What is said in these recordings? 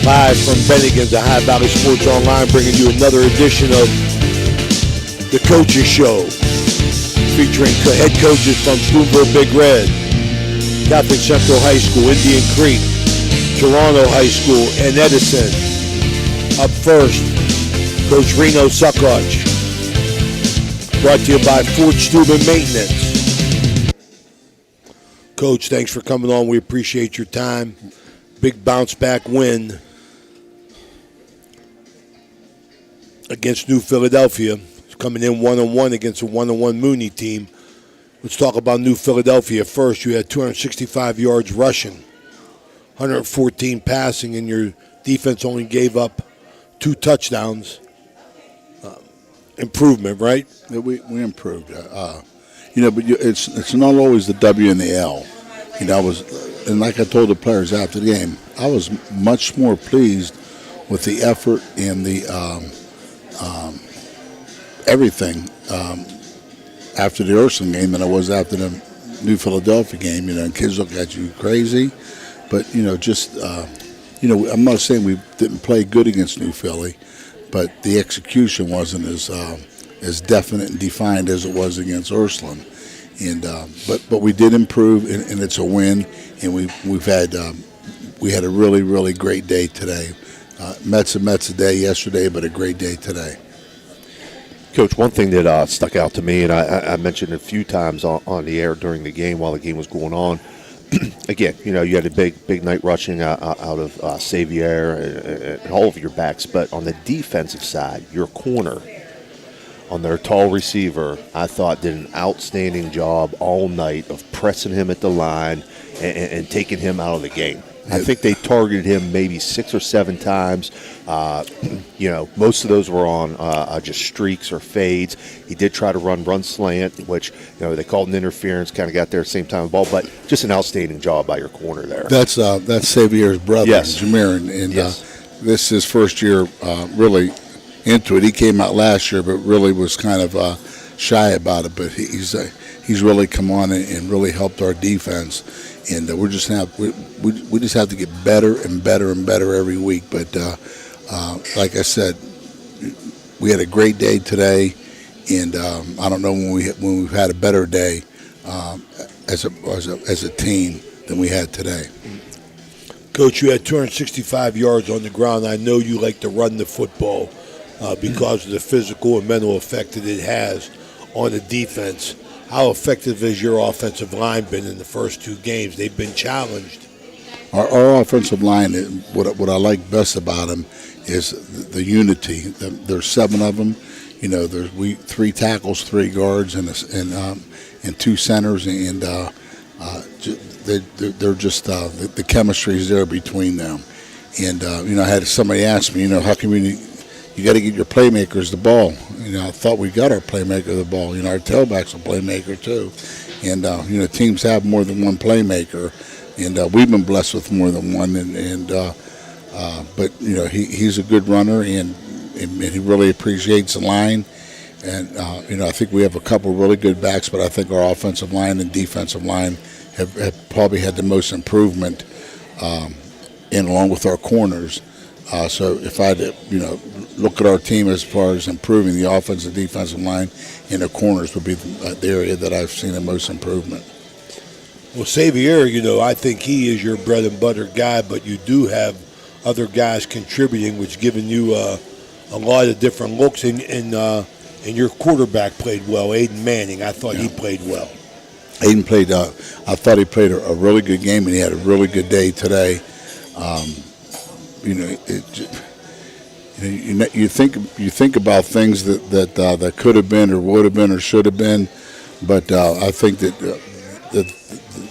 Live from Bennigan's at High Valley Sports Online, bringing you another edition of the Coaches Show, featuring head coaches from Steubenville Big Red, Catholic Central High School, Indian Creek, Toronto High School, and Edison. Up first, Coach Reno Suckoch. Brought to you by Fort Steuben Maintenance. Coach, thanks for coming on. We appreciate your time. Big bounce back win against New Philadelphia. It's coming in 1-1 against a 1-1 Mooney team. Let's talk about New Philadelphia first. You had 265 yards rushing, 114 passing, and your defense only gave up 2 touchdowns. Improvement, right? Yeah, we improved. But it's not always the W and the L. And like I told the players after the game, I was much more pleased with the effort and the everything after the Ursuline game than I was after the New Philadelphia game. And kids look at you crazy, but I'm not saying we didn't play good against New Philly, but the execution wasn't as definite and defined as it was against Ursuline. And but we did improve, and it's a win. And we had a really, really great day today. Mets a day yesterday, but a great day today. Coach, one thing that stuck out to me, and I mentioned a few times on the air during the game while the game was going on. Again, you had a big night rushing out of Xavier and all of your backs, but on the defensive side, your corner on their tall receiver, I thought did an outstanding job all night of pressing him at the line and taking him out of the game. I think they targeted him maybe 6 or 7 times. Most of those were on just streaks or fades. He did try to run slant, which they called an interference, kind of got there at the same time with the ball, but just an outstanding job by your corner there. That's Xavier's brother, yes. Jameer, and yes. This is his first year really into it. He came out last year, but really was kind of shy about it. But he's really come on and really helped our defense. And we just have to get better and better and better every week. But like I said, we had a great day today, and I don't know when we've had a better day as a team than we had today. Coach, you had 265 yards on the ground. I know you like to run the football because of the physical and mental effect that it has on the defense. How effective has your offensive line been in the first 2 games? They've been challenged. Our offensive line, what I like best about them is the unity. There's 7 of them. There's 3 tackles, 3 guards, and 2 centers, and they're just the chemistry is there between them. And I had somebody ask me, how can you got to get your playmakers the ball. I thought we got our playmaker the ball. Our tailback's a playmaker too. And, teams have more than one playmaker. And we've been blessed with more than one. But he's a good runner, and he really appreciates the line. And, I think we have a couple really good backs, but I think our offensive line and defensive line have probably had the most improvement, and along with our corners. So if I had to, look at our team as far as improving, the offensive, defensive line, and the corners would be the area that I've seen the most improvement. Well, Xavier, I think he is your bread and butter guy, but you do have other guys contributing, which giving you a lot of different looks. And your quarterback played well, Aiden Manning. I thought he played well. Aiden played. I thought he played a really good game, and he had a really good day today. You think about things that could have been or would have been or should have been, but I think that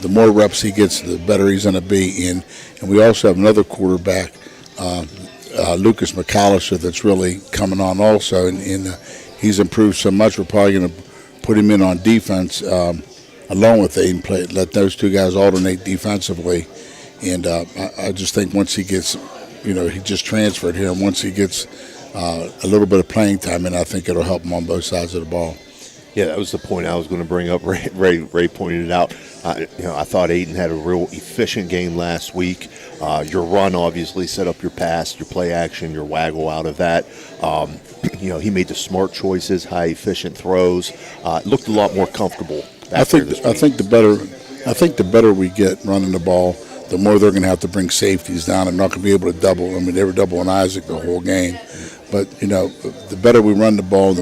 the more reps he gets, the better he's going to be. And we also have another quarterback, Lucas McAllister, that's really coming on also, and he's improved so much. We're probably going to put him in on defense along with Aiden. Let those 2 guys alternate defensively, and I just think once he gets. He just transferred here, and once he gets a little bit of playing time, and I think it'll help him on both sides of the ball. Yeah, that was the point I was going to bring up. Ray pointed it out. I thought Aiden had a real efficient game last week. Your run obviously set up your pass, your play action, your waggle out of that. He made the smart choices, high efficient throws. Looked a lot more comfortable. I think the better we get running the ball, the more they're going to have to bring safeties down. I'm not going to be able to double. I mean, they were doubling Isaac the whole game. But, the better we run the ball, the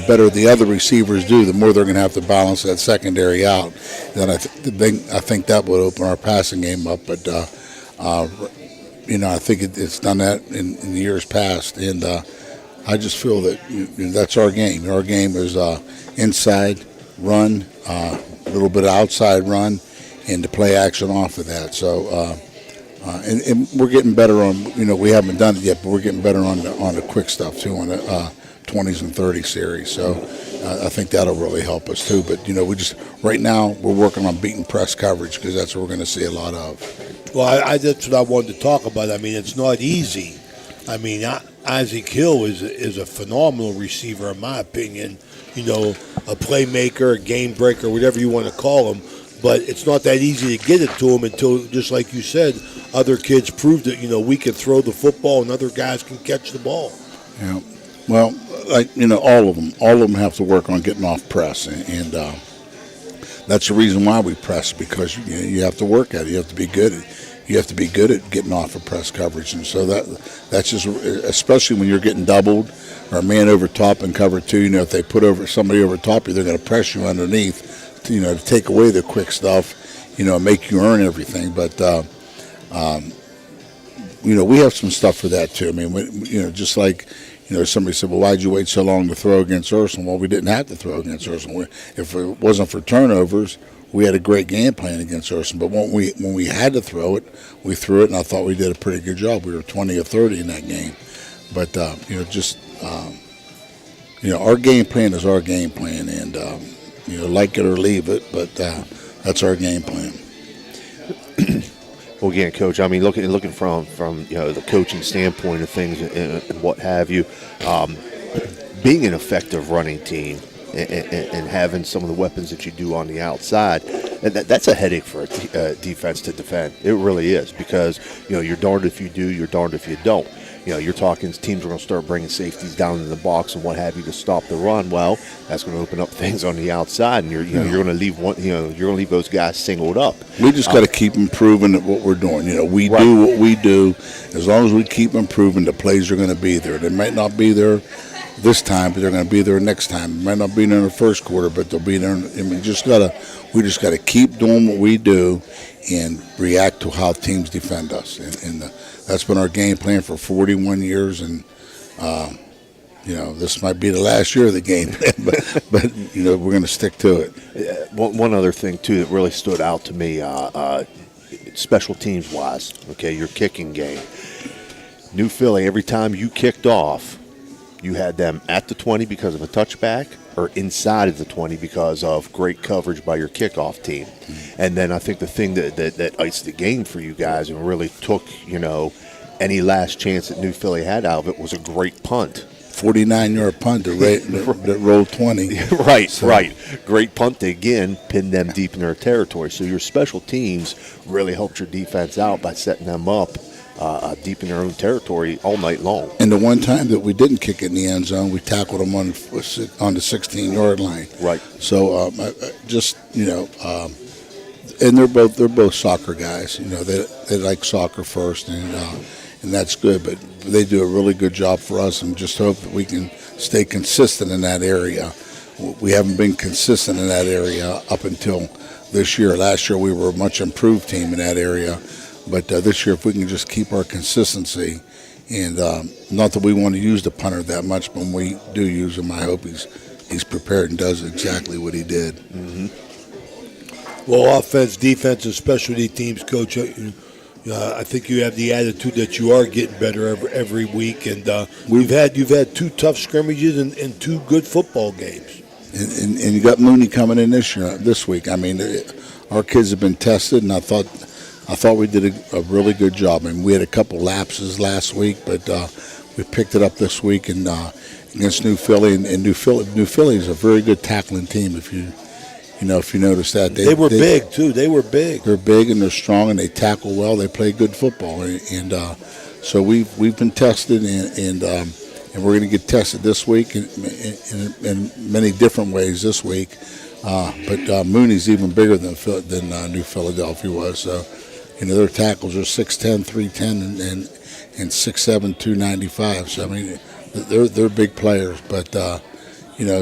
better the other receivers do, the more they're going to have to balance that secondary out. Then I think that would open our passing game up. But, I think it's done that in years past. And I just feel that that's our game. Our game is inside run, a little bit of outside run, and the play action off of that. So, and we're getting better on, we haven't done it yet, but we're getting better on the quick stuff too, on the 20s and 30 series. So I think that'll really help us too. But, right now we're working on beating press coverage because that's what we're going to see a lot of. Well, that's what I wanted to talk about. I mean, it's not easy. I mean, Isaac Hill is a phenomenal receiver, in my opinion. A playmaker, a game breaker, whatever you want to call him. But it's not that easy to get it to him until, just like you said, other kids proved that, we can throw the football and other guys can catch the ball. Yeah. Well, all of them have to work on getting off press. And that's the reason why we press, because you have to work at it. You have to be good at getting off of press coverage. And so that's just, especially when you're getting doubled or a man over top in cover two, if they put somebody over top you, they're going to press you underneath, to take away the quick stuff, make you earn everything. But, we have some stuff for that too. I mean, just like, somebody said, well, why'd you wait so long to throw against Ursuline? Well, we didn't have to throw against Ursuline. If it wasn't for turnovers, we had a great game plan against Ursuline. But when we had to throw it, we threw it, and I thought we did a pretty good job. We were 20 or 30 in that game. But, our game plan is our game plan, and, like it or leave it, but that's our game plan. Well, again, Coach, I mean, looking from the coaching standpoint of things and what have you, being an effective running team and having some of the weapons that you do on the outside, that's a headache for a defense to defend. It really is, because you're darned if you do, you're darned if you don't. You're talking teams are going to start bringing safeties down in the box and what have you to stop the run. Well, that's going to open up things on the outside, and you're going to leave you're going to leave those guys singled up. We just got to keep improving at what we're doing. We do what we do. As long as we keep improving, the plays are going to be there. They might not be there this time, but they're going to be there next time. They might not be there in the first quarter, but they'll be there. We just got to keep doing what we do and react to how teams defend us. And that's been our game plan for 41 years, and this might be the last year of the game plan, but we're going to stick to it. One other thing too that really stood out to me, special teams wise, okay, your kicking game. New Philly, every time you kicked off, you had them at the 20 because of a touchback, or inside of the 20 because of great coverage by your kickoff team. Mm-hmm. And then I think the thing that iced the game for you guys and really took, any last chance that New Philly had out of it was a great punt. 49-yard punt that rolled 20. Right. Great punt to, again, pin them deep in their territory. So your special teams really helped your defense out by setting them up deep in their own territory all night long. And the one time that we didn't kick it in the end zone, we tackled them on the 16-yard line. Right. So and they're both soccer guys. They like soccer first, and that's good. But they do a really good job for us, and just hope that we can stay consistent in that area. We haven't been consistent in that area up until this year. Last year we were a much improved team in that area. But this year, if we can just keep our consistency, and not that we want to use the punter that much, but when we do use him, I hope he's prepared and does exactly what he did. Mm-hmm. Well, offense, defense, and specialty teams, Coach, I think you have the attitude that you are getting better every week, and you've had two tough scrimmages and two good football games. And you got Mooney coming in this week. I mean, our kids have been tested, and I thought we did a really good job. I mean, we had a couple lapses last week, but we picked it up this week and against New Philly, and New Philly is a very good tackling team. If you notice that They were big too. They were big. They're big and they're strong and they tackle well. They play good football, and so we've been tested and we're going to get tested this week in many different ways this week. But Mooney's even bigger than New Philadelphia was. So their tackles are 6'10", 310, and 6'7", 295. So I mean, they're big players, but.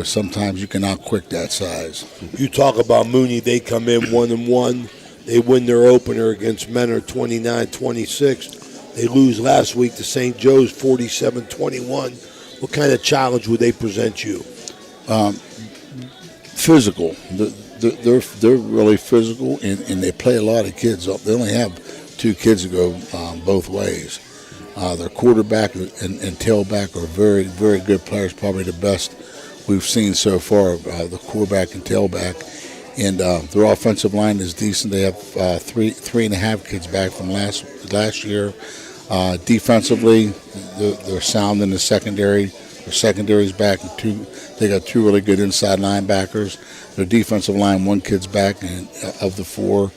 Sometimes you can outquick that size. You talk about Mooney, they come in 1-1. They win their opener against Menor 29-26. They lose last week to St. Joe's 47-21. What kind of challenge would they present you? Physical. They're really physical, and they play a lot of kids up. They only have 2 kids to go both ways. Their quarterback and tailback are very, very good players, probably the best we've seen so far, the quarterback and tailback, and their offensive line is decent. They have three and a half kids back from last year. Defensively, they're sound in the secondary. Their secondary's back. They got 2 really good inside linebackers. Their defensive line, 1 kid's back of the 4.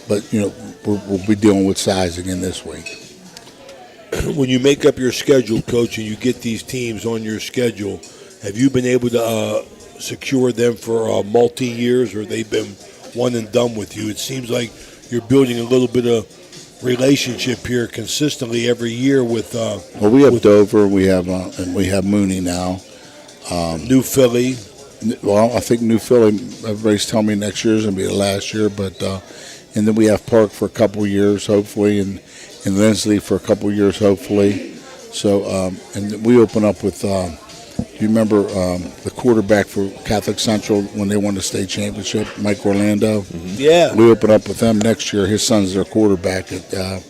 But we'll be dealing with size again this week. When you make up your schedule, Coach, and you get these teams on your schedule, have you been able to secure them for multi-years, or they've been one and done with you? It seems like you're building a little bit of relationship here consistently every year with. Well, we have Dover, and we have Mooney now. New Philly. Well, I think New Philly. Everybody's telling me next year is going to be the last year, but and then we have Park for a couple of years, hopefully, and Lindsley for a couple of years, hopefully. So, and we open up with, you remember the quarterback for Catholic Central when they won the state championship, Mike Orlando? Mm-hmm. Yeah. We open up with them next year. His son's their quarterback at, I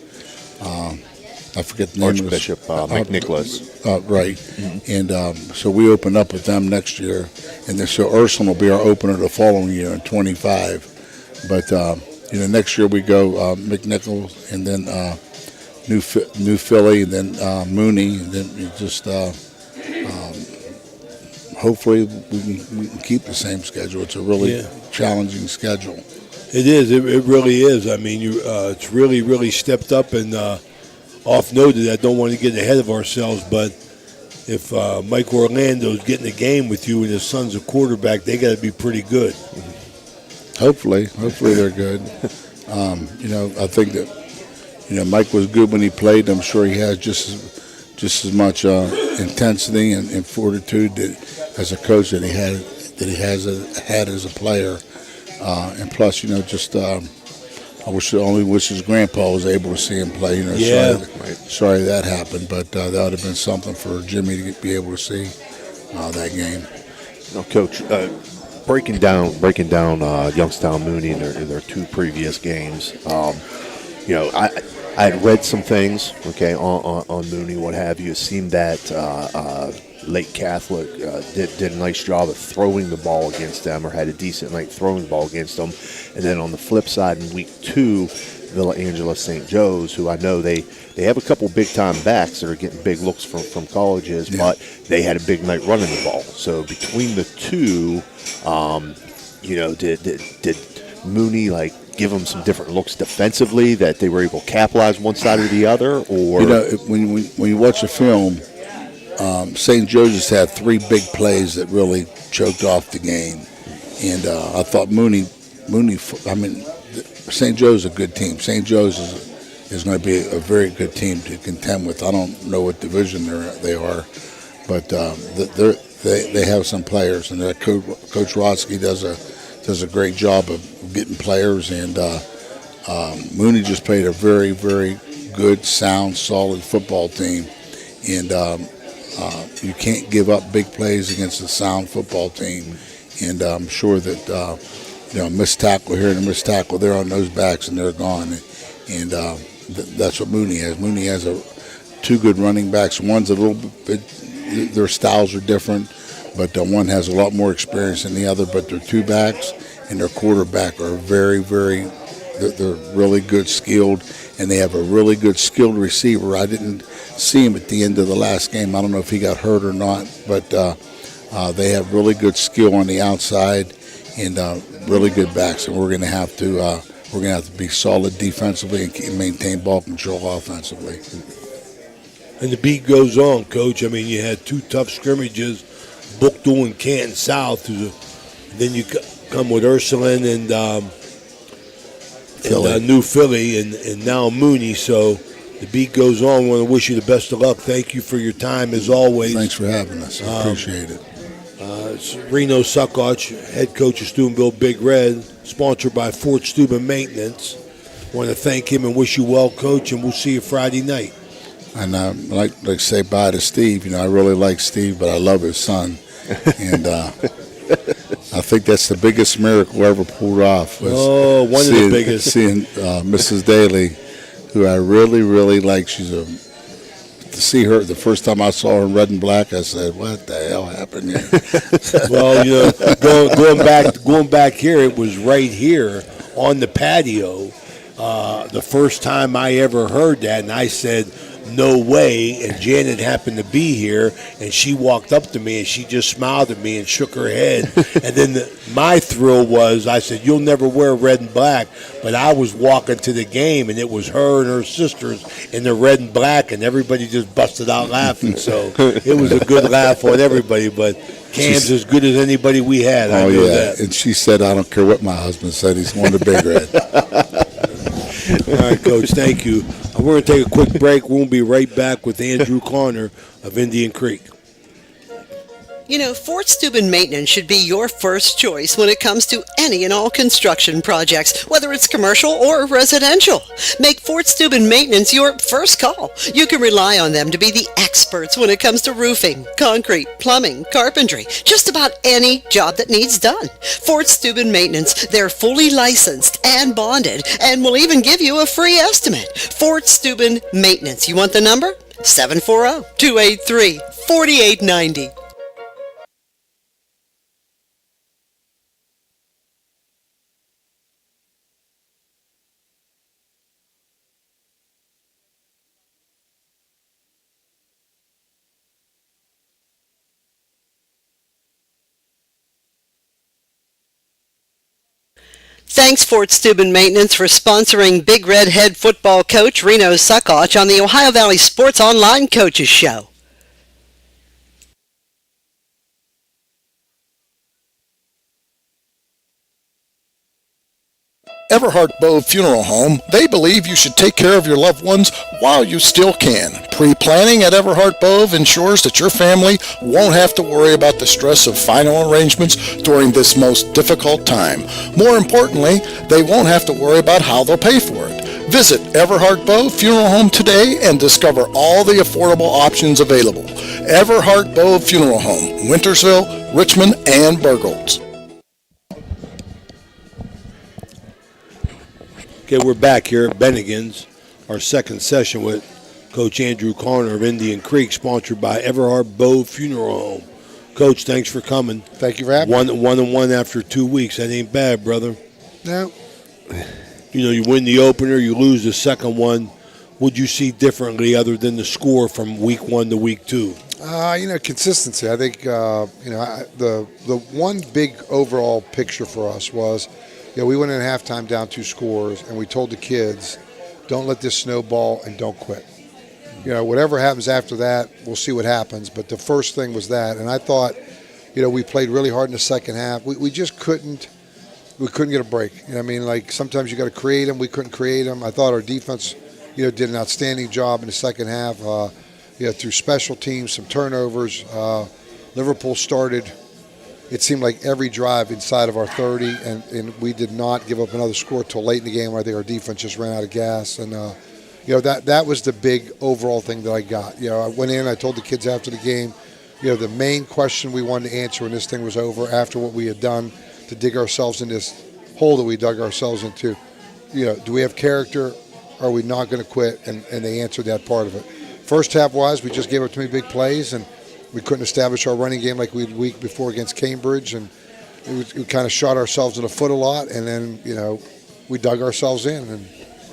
forget the name Archbishop Mike Nicholas. Right. Mm-hmm. And so we open up with them next year. And then, so Ursuline will be our opener the following year in 25. But, next year we go McNichols and then New Philly, and then Mooney, and then you just hopefully we can keep the same schedule. It's a really challenging schedule. It is. It really is. I mean, it's really, really stepped up and off-noted. I don't want to get ahead of ourselves, but if Mike Orlando's getting a game with you and his son's a quarterback, they got to be pretty good. Hopefully they're good. I think that. Mike was good when he played. I'm sure he has just as much intensity and fortitude as a coach that he had as a player. And plus, I wish his grandpa was able to see him play. Sorry that happened, but that would have been something for Jimmy to be able to see that game. Coach, breaking down Youngstown Mooney in their 2 previous games. I had read some things, on Mooney, what have you. It seemed that Lake Catholic did a nice job of throwing the ball against them, or had a decent night throwing the ball against them. And then on the flip side, in week 2, Villa Angela St. Joe's, who I know they have a couple big-time backs that are getting big looks from colleges, but they had a big night running the ball. So between the 2, did Mooney, give them some different looks defensively that they were able to capitalize one side or the other? Or when you watch the film, St. Joseph's had 3 big plays that really choked off the game, and I thought Mooney. I mean, St. Joe's is a good team. St. Joe's is going to be a very good team to contend with. I don't know what division they are, but they have some players, and Coach Rodsky does a great job of getting players, and Mooney just played a very, very good, sound, solid football team, and you can't give up big plays against a sound football team, and I'm sure that missed tackle here and a missed tackle there on those backs, and they're gone, and that's what Mooney has. Mooney has 2 good running backs. One's a little bit, their styles are different, but one has a lot more experience than the other, but their 2 backs and their quarterback are very, very, they're really good, skilled, and they have a really good skilled receiver. I didn't see him at the end of the last game. I don't know if he got hurt or not, but they have really good skill on the outside and really good backs, and we're going to have to be solid defensively and maintain ball control offensively. And the beat goes on, Coach. I mean, you had 2 tough scrimmages, Bookdale and Canton South. Then you come with Ursuline and New Philly and now Mooney. So the beat goes on. I want to wish you the best of luck. Thank you for your time, as always. Thanks for having us. I appreciate it. It's Reno Suckoch, head coach of Steubenville Big Red, sponsored by Fort Steuben Maintenance. I want to thank him and wish you well, Coach, and we'll see you Friday night. And I like to say bye to Steve. You know, I really like Steve, but I love his son. And I think that's the biggest miracle ever pulled off. Was one of the biggest. Seeing Mrs. Daly, who I really, really like. To see her the first time I saw her in red and black, I said, "What the hell happened here?" Well, you know, going back here, it was right here on the patio. The first time I ever heard that, and I said, "No way!" And Janet happened to be here, and she walked up to me and she just smiled at me and shook her head. And then my thrill was, I said, "You'll never wear red and black," but I was walking to the game, and it was her and her sisters in the red and black, and everybody just busted out laughing. So it was a good laugh on everybody. But Cam's as good as anybody we had. I know that. And she said, "I don't care what my husband said. He's going to Big Red." All right, Coach, thank you. We're going to take a quick break. We'll be right back with Andrew Conner of Indian Creek. You know, Fort Steuben Maintenance should be your first choice when it comes to any and all construction projects, whether it's commercial or residential. Make Fort Steuben Maintenance your first call. You can rely on them to be the experts when it comes to roofing, concrete, plumbing, carpentry, just about any job that needs done. Fort Steuben Maintenance, they're fully licensed and bonded and will even give you a free estimate. Fort Steuben Maintenance. You want the number? 740-283-4890. Thanks, Fort Steuben Maintenance, for sponsoring Big Red head football coach Reno Suckoch on the Ohio Valley Sports Online Coaches Show. Everhart Bove Funeral Home, they believe you should take care of your loved ones while you still can. Pre-planning at Everhart Bove ensures that your family won't have to worry about the stress of final arrangements during this most difficult time. More importantly, they won't have to worry about how they'll pay for it. Visit Everhart Bove Funeral Home today and discover all the affordable options available. Everhart Bove Funeral Home, Wintersville, Richmond, and Burgolds. Okay, we're back here at Bennigan's, our second session with Coach Andrew Conner of Indian Creek, sponsored by Everhart Bove Funeral Home. Coach, thanks for coming. Thank you for having me. 1-1 after 2 weeks. That ain't bad, brother. No. You know, you win the opener, you lose the second one. What'd you see differently other than the score from week 1 to week 2? Consistency. I think, the one big overall picture for us was, we went in at halftime down 2 scores, and we told the kids, don't let this snowball and don't quit. Whatever happens after that, we'll see what happens. But the first thing was that, and I thought, we played really hard in the second half. We just couldn't get a break. Sometimes you got to create them. We couldn't create them. I thought our defense, did an outstanding job in the second half. Through special teams, some turnovers. Liverpool started. It seemed like every drive inside of our 30, and we did not give up another score till late in the game. I think our defense just ran out of gas, and that was the big overall thing that I got. I went in, I told the kids after the game, the main question we wanted to answer when this thing was over, after what we had done to dig ourselves in this hole that we dug ourselves into, do we have character? Are we not going to quit? And they answered that part of it. First half wise, we just gave up too many big plays, and we couldn't establish our running game like we did the week before against Cambridge, and we kind of shot ourselves in the foot a lot, and then, we dug ourselves in, and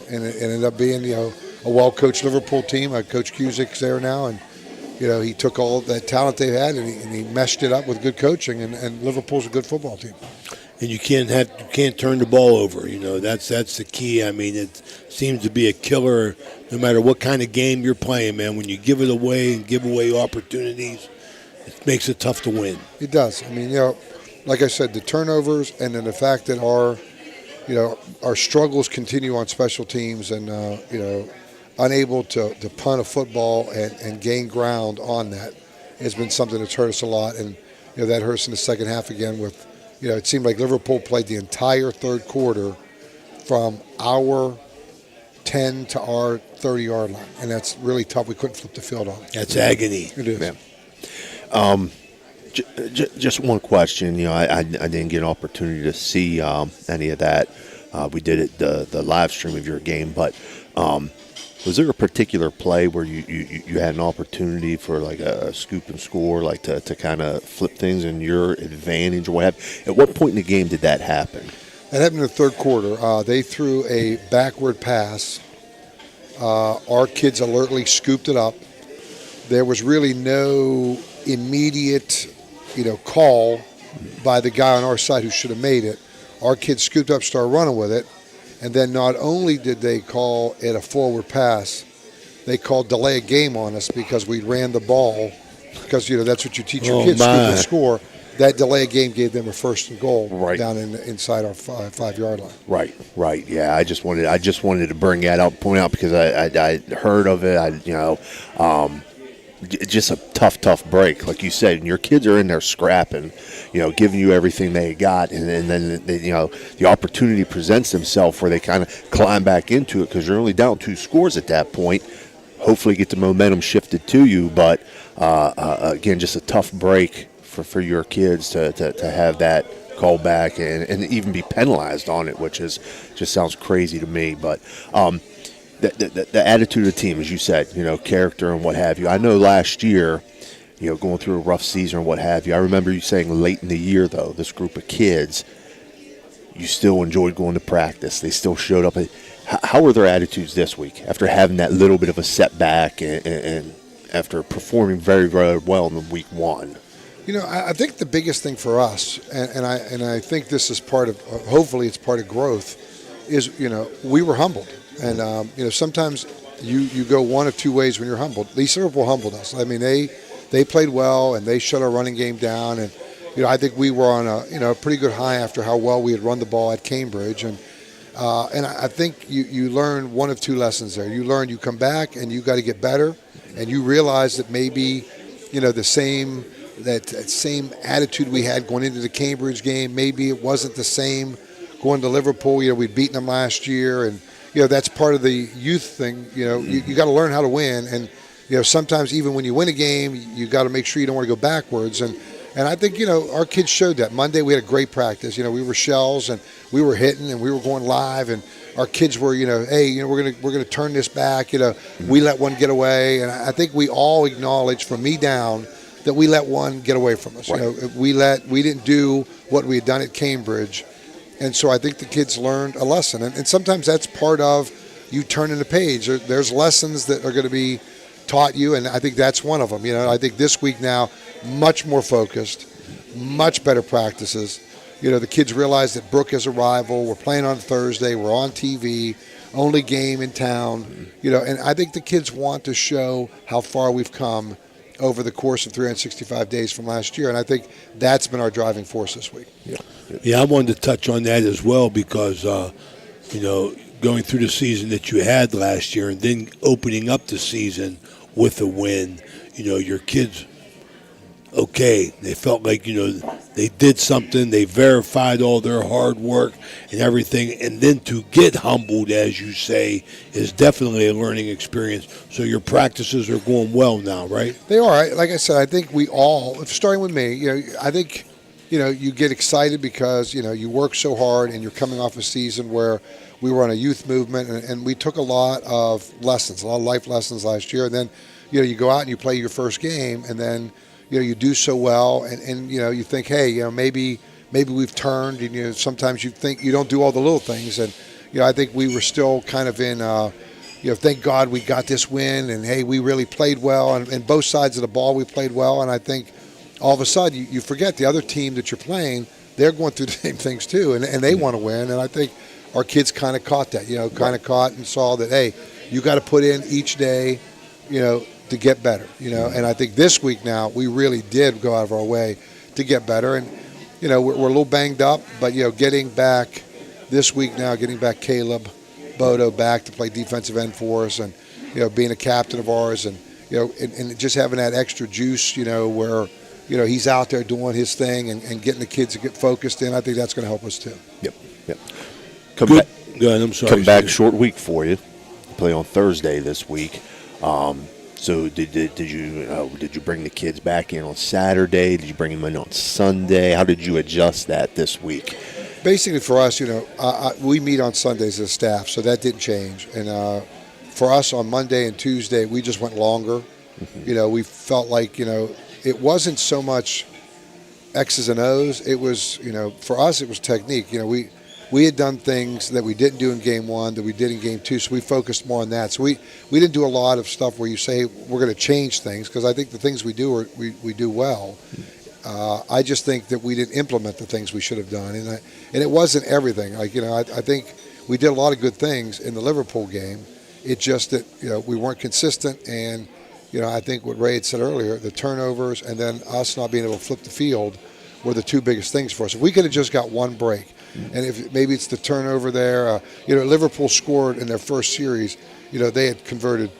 and it ended up being a well-coached Liverpool team. Coach Cusick's there now, and he took all that talent they had and he meshed it up with good coaching, and Liverpool's a good football team. And you can't turn the ball over. That's the key. I mean, it seems to be a killer no matter what kind of game you're playing, man. When you give it away and give away opportunities, it makes it tough to win. It does. I mean, like I said, the turnovers and then the fact that our struggles continue on special teams and unable to punt a football and gain ground on that has been something that's hurt us a lot, and that hurt us in the second half again with. It seemed like Liverpool played the entire third quarter from our 10 to our 30-yard line, and that's really tough. We couldn't flip the field on it. That's agony. It is. Man. Just one question. I didn't get an opportunity to see any of that. We did it the live stream of your game, but was there a particular play where you had an opportunity for like a scoop and score, like to kind of flip things in your advantage or what have you? At what point in the game did that happen? That happened in the third quarter. They threw a backward pass. Our kids alertly scooped it up. There was really no immediate, call by the guy on our side who should have made it. Our kids scooped up, started running with it. And then not only did they call it a forward pass, they called delay a game on us because we ran the ball. Because, that's what you teach your kids, scoop and score. That delay a game gave them a first and goal down inside our 5-yard line. Right. Yeah, I just wanted to bring that up, point out because I heard of it. Just a tough break, like you said. And your kids are in there scrapping, giving you everything they got, and then the opportunity presents themselves where they kind of climb back into it because you're only down 2 scores at that point. Hopefully, get the momentum shifted to you, but again, just a tough break for your kids to have that call back and even be penalized on it, which just sounds crazy to me, but. The attitude of the team, as you said, character and what have you. I know last year, going through a rough season or what have you. I remember you saying late in the year, though, this group of kids, you still enjoyed going to practice. They still showed up. How were their attitudes this week after having that little bit of a setback and after performing very, very well in week 1? I think the biggest thing for us, and I think this is part of, hopefully it's part of growth, is, we were humbled. And, sometimes you go one of two ways when you're humbled. At least Liverpool humbled us. I mean, they played well, and they shut our running game down. And, I think we were on a pretty good high after how well we had run the ball at Cambridge. And I think you learn one of two lessons there. You come back, and you got to get better. And you realize that maybe, the same attitude we had going into the Cambridge game, maybe it wasn't the same going to Liverpool. We'd beaten them last year, and that's part of the youth thing. You got to learn how to win, and sometimes even when you win a game, you got to make sure you don't want to go backwards. And I think our kids showed that. Monday we had a great practice. We were shells and we were hitting and we were going live, and our kids were hey, we're gonna turn this back. We let one get away, and I think we all acknowledged from me down that we let one get away from us. Right. We didn't do what we had done at Cambridge. And so I think the kids learned a lesson. And sometimes that's part of you turning the page. There's lessons that are going to be taught you, and I think that's one of them. I think this week now, much more focused, much better practices. The kids realize that Brooke is a rival. We're playing on Thursday. We're on TV. Only game in town. And I think the kids want to show how far we've come over the course of 365 days from last year. And I think that's been our driving force this week. Yeah, I wanted to touch on that as well because, going through the season that you had last year and then opening up the season with a win, your kids, they felt like, they did something, they verified all their hard work and everything, and then to get humbled, as you say, is definitely a learning experience. So your practices are going well now, right? They are. Like I said, I think we all, starting with me, I think, you get excited because, you work so hard and you're coming off a season where we were on a youth movement and we took a lot of lessons, a lot of life lessons last year. And then, you go out and you play your first game and then, you do so well and you think, hey, maybe we've turned, and sometimes you think you don't do all the little things, and I think we were still kind of in, thank God we got this win, and hey, we really played well, and both sides of the ball we played well, and I think all of a sudden you forget the other team that you're playing, they're going through the same things too, and they want to win, and I think our kids kind of caught that, caught and saw that, hey, you got to put in each day, to get better, and I think this week now we really did go out of our way to get better, and we're a little banged up, but getting back this week now, getting back Caleb Bodo back to play defensive end for us, and being a captain of ours, and and just having that extra juice, where he's out there doing his thing and getting the kids to get focused in. I think that's going to help us too. Yep. Go ahead, I'm sorry. Come back short week for you. Play on Thursday this week. So did you bring the kids back in on Saturday? Did you bring them in on Sunday? How did you adjust that this week? Basically for us, we meet on Sundays as a staff, so that didn't change. And for us on Monday and Tuesday, we just went longer. Mm-hmm. We felt like, it wasn't so much X's and O's. It was, for us, it was technique. We had done things that we didn't do in game one that we did in game two, so we focused more on that. So we didn't do a lot of stuff where you say we're going to change things, because I think the things we do we do well. I just think that we didn't implement the things we should have done, and it wasn't everything. Like I think we did a lot of good things in the Liverpool game. It's just that we weren't consistent, and I think what Ray had said earlier, the turnovers and then us not being able to flip the field were the two biggest things for us. If we could have just got one break. And if maybe it's the turnover there, Liverpool scored in their first series. They had converted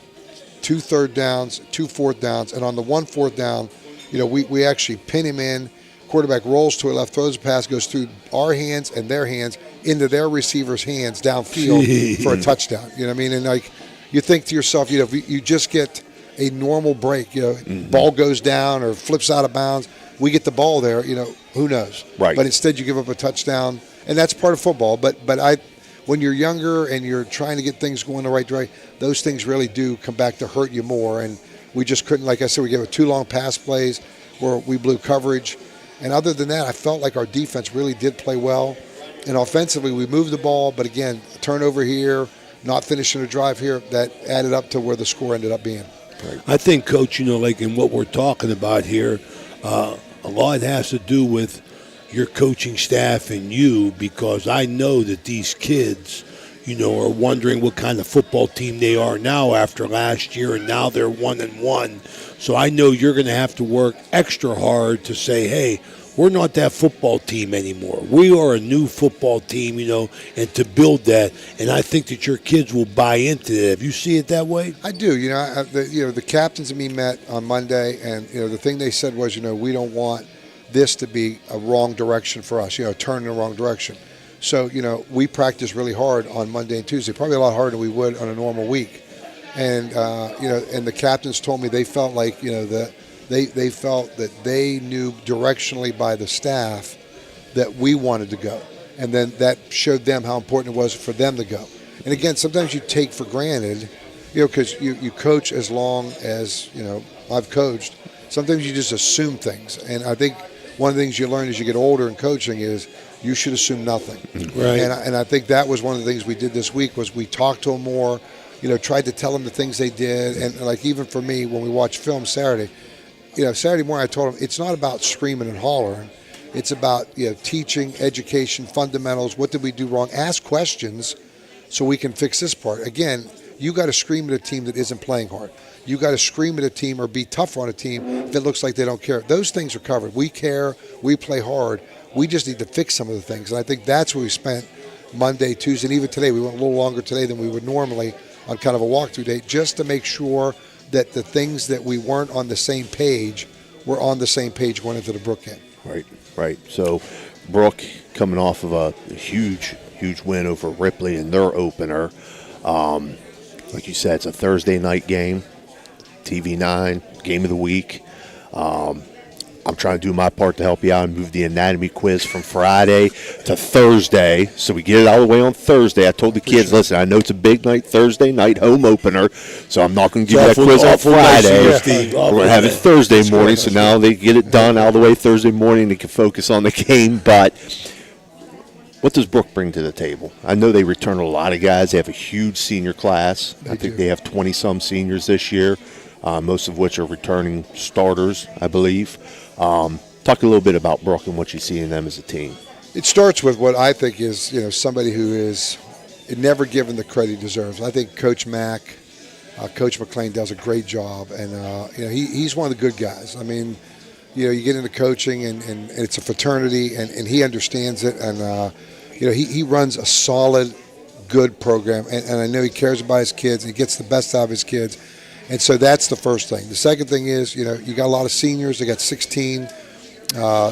2 third downs, 2 fourth downs, and on the 1 4th down, we actually pin him in. Quarterback rolls to a left, throws a pass, goes through our hands and their hands into their receiver's hands downfield for a touchdown. You know what I mean? And like you think to yourself, if you just get a normal break, ball goes down or flips out of bounds, we get the ball there. Who knows? Right. But instead, you give up a touchdown. And that's part of football, but when you're younger and you're trying to get things going the right direction, those things really do come back to hurt you more. And we just couldn't, like I said, we gave it 2 long pass plays where we blew coverage. And other than that, I felt like our defense really did play well. And offensively, we moved the ball, but again, a turnover here, not finishing a drive here, that added up to where the score ended up being. Right. I think, Coach, like in what we're talking about here, a lot has to do with your coaching staff and you, because I know that these kids, are wondering what kind of football team they are now after last year, and now they're 1-1. So I know you're going to have to work extra hard to say, hey, we're not that football team anymore. We are a new football team, and to build that. And I think that your kids will buy into that. Do you see it that way? I do. The captains and me met on Monday, and the thing they said was, we don't want this to be a wrong direction for us, turn in the wrong direction. So, we practiced really hard on Monday and Tuesday, probably a lot harder than we would on a normal week. And, and the captains told me they felt like, that they felt that they knew directionally by the staff that we wanted to go. And then that showed them how important it was for them to go. And again, sometimes you take for granted, because you coach as long as, I've coached. Sometimes you just assume things. And I think one of the things you learn as you get older in coaching is you should assume nothing. Right. And I think that was one of the things we did this week was we talked to them more, tried to tell them the things they did. And like even for me, when we watched film Saturday, Saturday morning I told them it's not about screaming and hollering. It's about teaching, education, fundamentals. What did we do wrong? Ask questions so we can fix this part. Again, you got to scream at a team that isn't playing hard. You got to scream at a team or be tougher on a team if it looks like they don't care. Those things are covered. We care. We play hard. We just need to fix some of the things. And I think that's where we spent Monday, Tuesday, and even today. We went a little longer today than we would normally on kind of a walkthrough day just to make sure that the things that we weren't on the same page were on the same page going into the Brook game. Right. So Brook coming off of a huge win over Ripley in their opener. Like you said, it's a Thursday night game. TV9, game of the week. I'm trying to do my part to help you out and move the anatomy quiz from Friday to Thursday, so we get it all the way on Thursday. I told the kids, listen, I know it's a big night, Thursday night, home opener, so I'm not going to give you that quiz on Friday. We're going to have it Thursday morning, so now they get it done all the way Thursday morning. They can focus on the game, but What does Brook bring to the table? I know they return a lot of guys. They have a huge senior class. I think they have 20-some seniors this year, most of which are returning starters, I believe. Talk a little bit about Brook and what you see in them as a team. It starts with what I think is, somebody who is never given the credit he deserves. I think Coach Mack, Coach McLean does a great job, and he's one of the good guys. I mean, you get into coaching, and it's a fraternity, and he understands it, and he runs a solid, good program, and I know he cares about his kids, and he gets the best out of his kids, and so that's the first thing. The second thing is, you got a lot of seniors. They got 16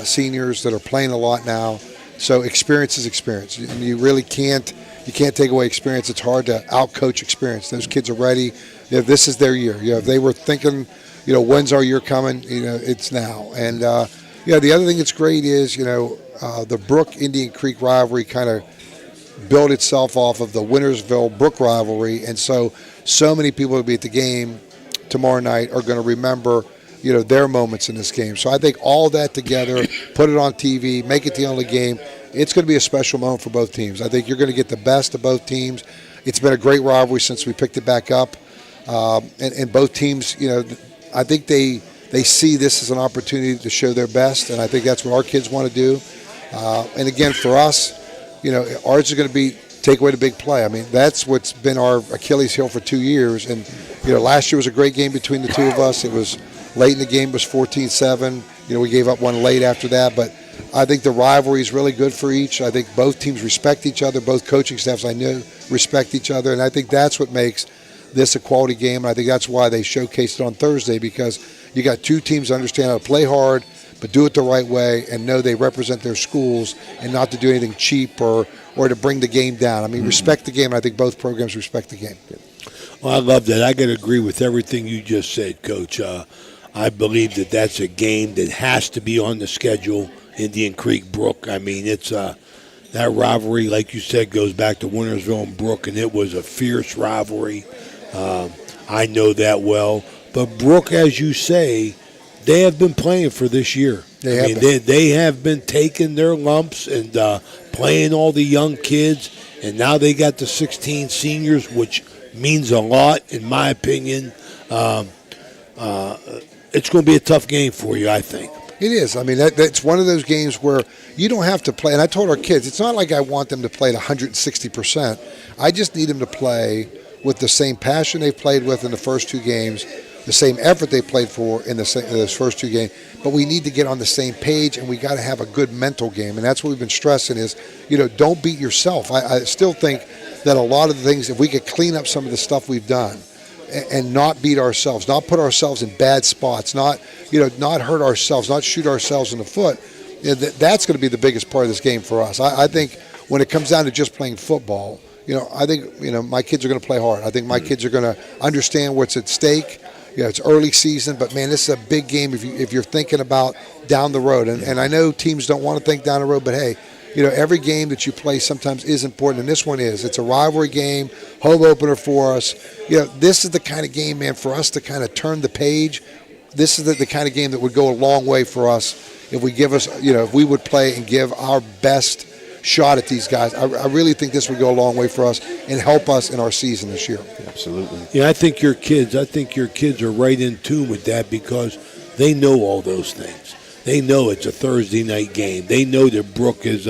seniors that are playing a lot now, so experience is experience, and you really can't take away experience. It's hard to out-coach experience. Those kids are ready. This is their year. If they were thinking, when's our year coming? It's now. And the other thing that's great is, the Brook-Indian Creek rivalry kind of built itself off of the Wintersville-Brook rivalry, and so many people who will be at the game tomorrow night are going to remember, their moments in this game. So I think all that together, put it on TV, make it the only game. It's going to be a special moment for both teams. I think you're going to get the best of both teams. It's been a great rivalry since we picked it back up. And both teams, I think they see this as an opportunity to show their best, and I think that's what our kids want to do. And again, for us, ours is going to be take away the big play. I mean, that's what's been our Achilles heel for 2 years. And, last year was a great game between the two of us. It was late in the game, was 14-7. We gave up one late after that, but I think the rivalry is really good for each. I think both teams respect each other. Both coaching staffs, I know, respect each other, and I think that's what makes this a quality game. And I think that's why they showcased it on Thursday, because you got two teams that understand how to play hard, but do it the right way, and know they represent their schools, and not to do anything cheap or to bring the game down. I mean, respect the game, and I think both programs respect the game. Well, I love that. I got to agree with everything you just said, Coach. I believe that that's a game that has to be on the schedule. Indian Creek Brook. I mean, it's that rivalry, like you said, goes back to Wintersville and Brook, and it was a fierce rivalry. I know that well. But Brook, as you say, they have been playing for this year. They have been taking their lumps and playing all the young kids, and now they got the 16 seniors, which means a lot, in my opinion. It's going to be a tough game for you, I think. It is. I mean, that's one of those games where you don't have to play. And I told our kids, it's not like I want them to play at 160%. I just need them to play with the same passion they played with in the first two games, the same effort they played for in those first two games. But we need to get on the same page, and we got to have a good mental game. And that's what we've been stressing is, don't beat yourself. I still think that a lot of the things, if we could clean up some of the stuff we've done, and not beat ourselves, not put ourselves in bad spots, not hurt ourselves, not shoot ourselves in the foot. That's going to be the biggest part of this game for us. I think when it comes down to just playing football, I think my kids are going to play hard. I think my kids are going to understand what's at stake. It's early season, but man, this is a big game if you're thinking about down the road. And I know teams don't want to think down the road, but hey, every game that you play sometimes is important, and this one is. It's a rivalry game, home opener for us. This is the kind of game, man, for us to kind of turn the page. This is the kind of game that would go a long way for us if we would play and give our best shot at these guys. I really think this would go a long way for us and help us in our season this year. Absolutely. Yeah, I think your kids are right in tune with that, because they know all those things. They know it's a Thursday night game. They know that Brook is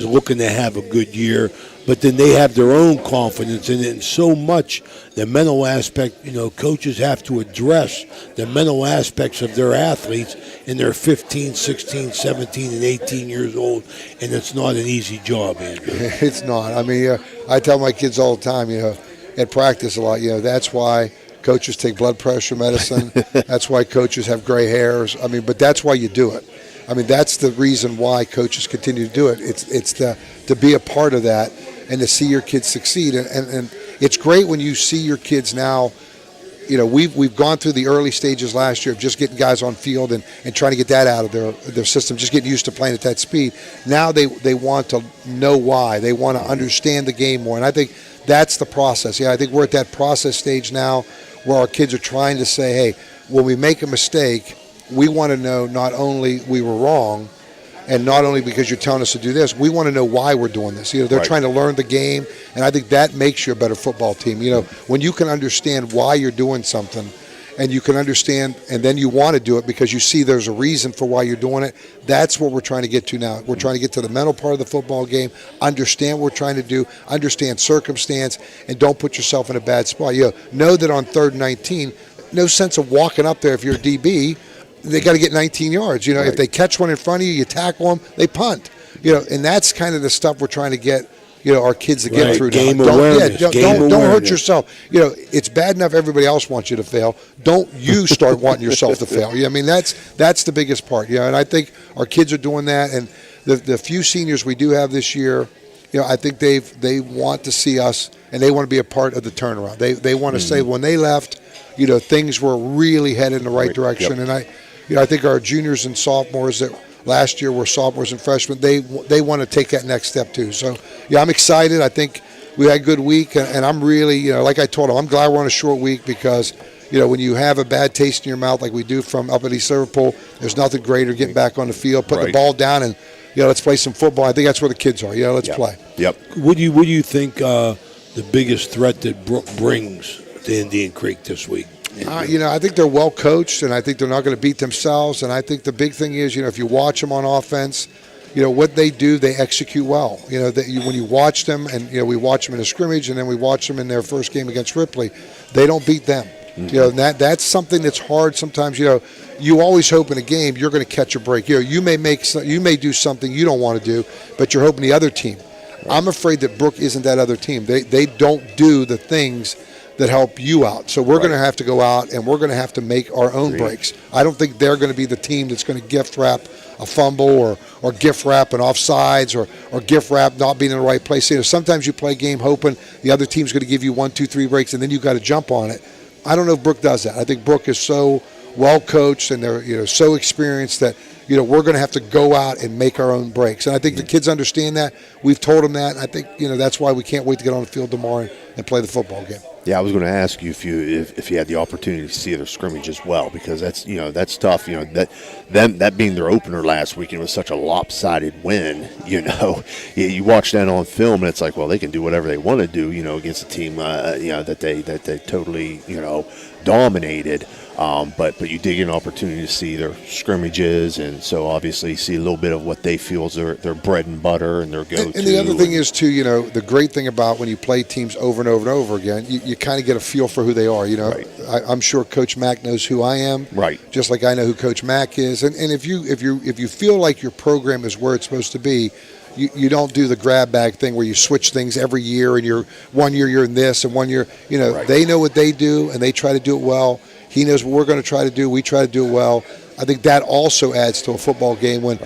looking to have a good year, but then they have their own confidence in it. And so much, the mental aspect, coaches have to address the mental aspects of their athletes, and they're 15, 16, 17, and 18 years old, and it's not an easy job, Andrew. It's not. I mean, I tell my kids all the time, at practice a lot, that's why coaches take blood pressure medicine. That's why coaches have gray hairs. I mean, but that's why you do it. I mean, that's the reason why coaches continue to do it. It's to be a part of that and to see your kids succeed. And it's great when you see your kids now. We've gone through the early stages last year of just getting guys on field and trying to get that out of their system, just getting used to playing at that speed. Now they want to know why. They want to understand the game more. And I think that's the process. Yeah, I think we're at that process stage now where our kids are trying to say, hey, when we make a mistake, we want to know not only we were wrong, And not only because you're telling us to do this, we want to know why we're doing this. You know, they're trying to learn the game, and I think that makes you a better football team. You know, when you can understand why you're doing something, and you can understand, and then you want to do it because you see there's a reason for why you're doing it. That's what we're trying to get to now. We're trying to get to the mental part of the football game, understand what we're trying to do, understand circumstance, and don't put yourself in a bad spot. You know that on 3rd and 19, no sense of walking up there if you're a DB. They got to get 19 yards. You know, if they catch one in front of you, you tackle them, they punt. You know, and that's kind of the stuff we're trying to get, you know, our kids to get through. Game now. awareness. Don't hurt yourself. You know, it's bad enough everybody else wants you to fail. Don't you start wanting yourself to fail. Yeah, I mean, that's the biggest part. You know, and I think our kids are doing that. And the few seniors we do have this year, you know, I think they want to see us and they want to be a part of the turnaround. They want to say when they left, you know, things were really headed in the right direction. And I think our juniors and sophomores that last year were sophomores and freshmen, they want to take that next step too. So, yeah, I'm excited. I think we had a good week, and I'm really, you know, like I told them, I'm glad we're on a short week because, you know, when you have a bad taste in your mouth like we do from up at East Liverpool, there's nothing greater getting back on the field, putting the ball down, and, you know, let's play some football. I think that's where the kids are. You know, let's play. Yep. What do you think the biggest threat that Brook brings to Indian Creek this week? You know, I think they're well coached, and I think they're not going to beat themselves. And I think the big thing is, you know, if you watch them on offense, you know, what they do, they execute well. You know, when you watch them, and, you know, we watch them in a scrimmage, and then we watch them in their first game against Ripley, they don't beat them. Mm-hmm. You know, and that's something that's hard sometimes. You know, you always hope in a game you're going to catch a break. You know, you may do something you don't want to do, but you're hoping the other team. I'm afraid that Brook isn't that other team. They don't do the things that help you out. So we're going to have to go out and we're going to have to make our own breaks. I don't think they're going to be the team that's going to gift wrap a fumble or gift wrap an offsides or gift wrap not being in the right place. You know, sometimes you play a game hoping the other team's going to give you 1, 2, 3 breaks and then you got to jump on it. I don't know if Brook does that. I think Brook is so well coached and they're, you know, so experienced that, you know, we're going to have to go out and make our own breaks. And I think the kids understand that. We've told them that. And I think, you know, that's why we can't wait to get on the field tomorrow and play the football game. Yeah, I was going to ask you if you had the opportunity to see their scrimmage as well, because that's tough. You know, that being their opener last week, and it was such a lopsided win. You know, you watch that on film, and it's like, well, they can do whatever they want to do. You know, against a team, you know, that they totally, you know, dominated. But you did get an opportunity to see their scrimmages, and so obviously see a little bit of what they feel is their bread and butter and their go-to. And the other thing is, too, you know, the great thing about when you play teams over and over and over again, you kind of get a feel for who they are. You know, I'm sure Coach Mack knows who I am, just like I know who Coach Mack is. And if you feel like your program is where it's supposed to be, you don't do the grab bag thing where you switch things every year and you're 1 year you're in this and 1 year, you know, they know what they do and they try to do it well. He knows what we're going to try to do. We try to do it well. I think that also adds to a football game when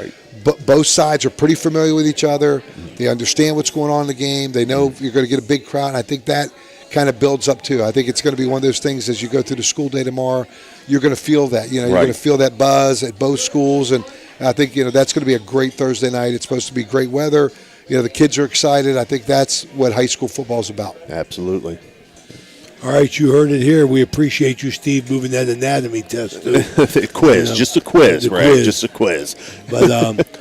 both sides are pretty familiar with each other. They understand what's going on in the game. They know you're going to get a big crowd. And I think that kind of builds up too. I think it's going to be one of those things as you go through the school day tomorrow, you're going to feel that. You know, you're going to feel that buzz at both schools. And I think, you know, that's going to be a great Thursday night. It's supposed to be great weather. You know, the kids are excited. I think that's what high school football is about. Absolutely. All right, you heard it here. We appreciate you, Steve, moving that anatomy test. Quiz, you know, just a quiz, right? Quiz. Just a quiz. But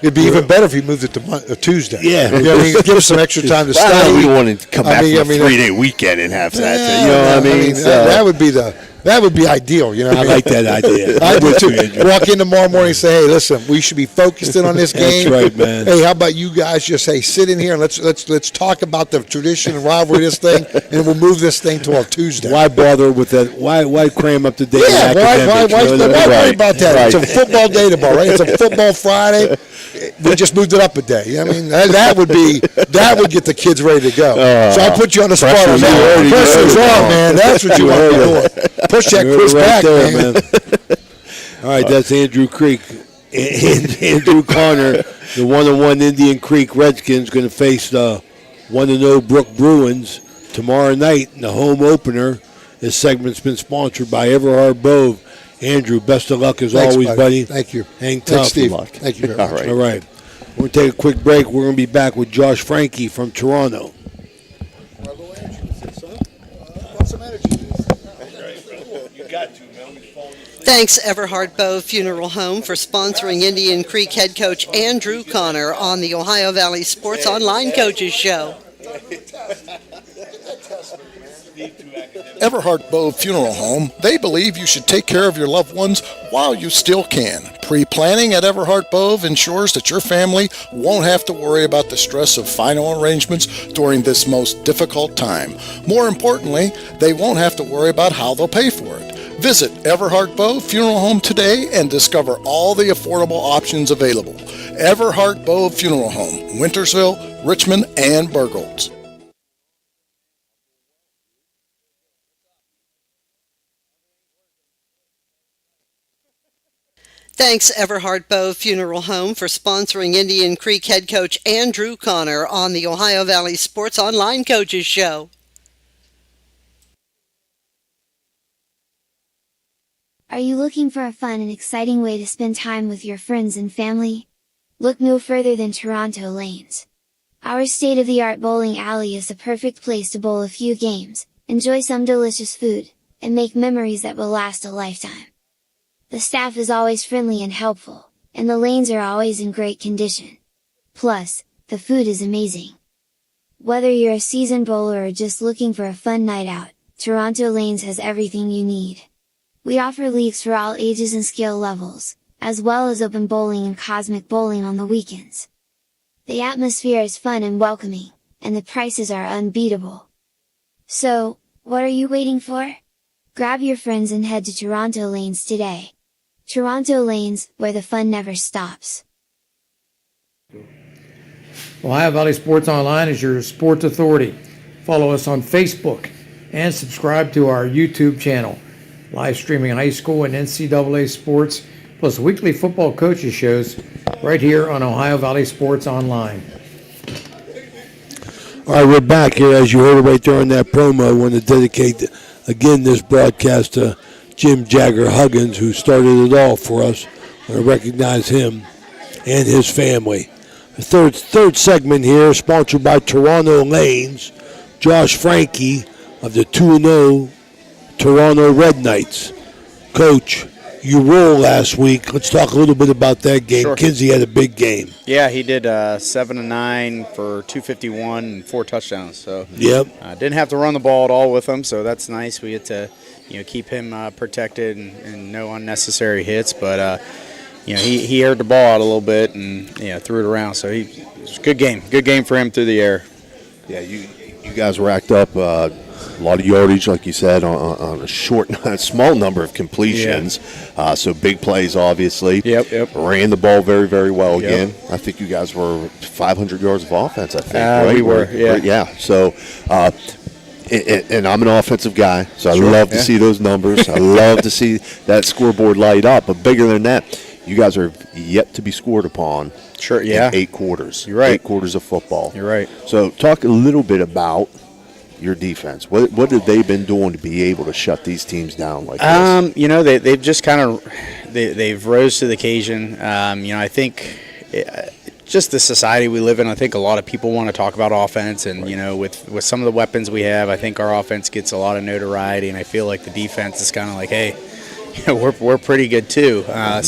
it'd be even better if you moved it to Tuesday. Yeah. You know, I mean, give us some extra time to study. We want to come back from a 3-day weekend and have that. You know what I mean? That would be ideal. You know, I like that idea. I do too. Walk in tomorrow morning and say, "Hey, listen, we should be focused in on this game." That's right, man. Hey, how about you guys just sit in here and let's talk about the tradition and rivalry of this thing, and we'll move this thing to a Tuesday. Why bother with that? Why cram up the day? Yeah, why worry about that? It's a football day tomorrow, right? It's a football Friday. We just moved it up a day. I mean, that would get the kids ready to go. So I'll put you on the spot on that. Pressure's on, man. That's what you want to be doing. Push that quiz back, there, man. All right, that's Andrew Creek. And Andrew Connor, the 1-1 Indian Creek Redskins, going to face the 1-0 Brook Bruins tomorrow night in the home opener. This segment's been sponsored by Everhard Bove. Andrew, best of luck as always, buddy. Thank you. Hang tough. Steve. Thank you very much. All right. We're going to take a quick break. We're going to be back with Josh Frankie from Toronto. The Thanks, Everhart Bow Funeral Home, for sponsoring Indian Creek head coach Andrew Connor on the Ohio Valley Sports Online Coaches Show. Everhart Bow Funeral Home, they believe you should take care of your loved ones while you still can. Pre-planning at Everhart Bow ensures that your family won't have to worry about the stress of final arrangements during this most difficult time. More importantly, they won't have to worry about how they'll pay for it. Visit Everhart Bow Funeral Home today and discover all the affordable options available. Everhart Bow Funeral Home, Wintersville, Richmond, and Burgolds. Thanks, Everhart Bow Funeral Home, for sponsoring Indian Creek head coach Andrew Connor on the Ohio Valley Sports Online Coaches Show. Are you looking for a fun and exciting way to spend time with your friends and family? Look no further than Toronto Lanes. Our state-of-the-art bowling alley is the perfect place to bowl a few games, enjoy some delicious food, and make memories that will last a lifetime. The staff is always friendly and helpful, and the lanes are always in great condition. Plus, the food is amazing. Whether you're a seasoned bowler or just looking for a fun night out, Toronto Lanes has everything you need. We offer leagues for all ages and skill levels, as well as open bowling and cosmic bowling on the weekends. The atmosphere is fun and welcoming, and the prices are unbeatable. So, what are you waiting for? Grab your friends and head to Toronto Lanes today. Toronto Lanes, where the fun never stops. Ohio Valley Sports Online is your sports authority. Follow us on Facebook and subscribe to our YouTube channel. Live streaming high school and NCAA sports, plus weekly football coaches shows right here on Ohio Valley Sports Online. All right, we're back here. As you heard right there in that promo, I want to dedicate again this broadcast to Jim Jagger Huggins, who started it all for us. I want to recognize him and his family. The third segment here, sponsored by Toronto Lanes. Josh Frankie of the 2-0 Toronto Red Knights. Coach, you rolled last week. Let's talk a little bit about that game. Sure. Kinsey had a big game. Yeah, he did 7-9 for 251 and 4 touchdowns. So Yep. Didn't have to run the ball at all with him, so that's nice. We had to keep him protected and no unnecessary hits. But he aired the ball out a little bit and threw it around. So it was a good game. Good game for him through the air. Yeah, you guys racked up a lot of yardage, like you said, on a small number of completions. Yeah. So big plays, obviously. Yep. Ran the ball very, very well Yep. again. I think you guys were 500 yards of offense, I think. Right? We were, yeah. Yeah. So, and I'm an offensive guy, so Sure, I love to see those numbers. I love to see that scoreboard light up. But bigger than that, you guys are yet to be scored upon. Sure, yeah. In 8 quarters. You're right. 8 quarters of football. You're right. So talk a little bit about your defense. What have they been doing to be able to shut these teams down like this? They've just kind of they've rose to the occasion. I think just the society we live in. I think a lot of people want to talk about offense, and with some of the weapons we have, I think our offense gets a lot of notoriety, and I feel like the defense is kind of like, hey, we're pretty good too. I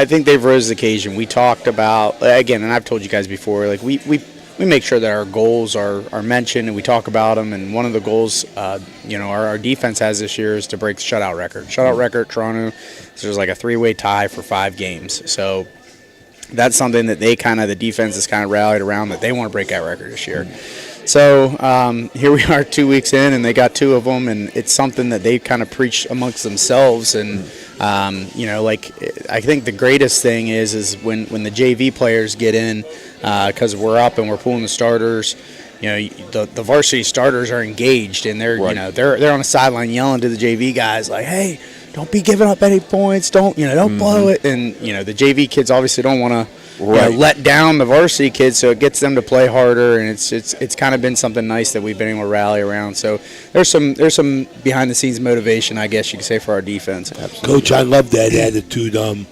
think they've rose to the occasion. We talked about again, and I've told you guys before, like we make sure that our goals are mentioned and we talk about them. And one of the goals, our defense has this year is to break the shutout record. Shutout record, Toronto, so there's like a 3-way tie for 5 games. So that's something that the defense has kind of rallied around, that they want to break that record this year. So here we are 2 weeks in, and they got 2 of them, and it's something that they kind of preach amongst themselves. And I think the greatest thing is when the JV players get in, because we're up and we're pulling the starters. The varsity starters are engaged, and they're right. they're on the sideline yelling to the JV guys like, "Hey, don't be giving up any points. Don't blow it." And the JV kids obviously don't want to. Right. Let down the varsity kids, so it gets them to play harder, and it's kind of been something nice that we've been able to rally around. So there's some behind the scenes motivation, I guess you could say, for our defense. Absolutely. Coach, I love that attitude. I'm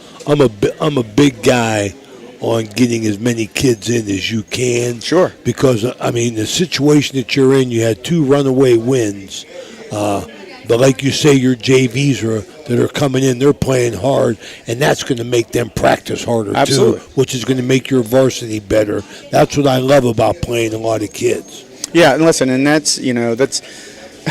a big guy on getting as many kids in as you can. Sure. Because the situation that you're in, you had 2 runaway wins. But like you say, your JVs that are coming in, they're playing hard, and that's going to make them practice harder Absolutely. too, which is going to make your varsity better. That's what I love about playing a lot of kids. Yeah, and listen, and that's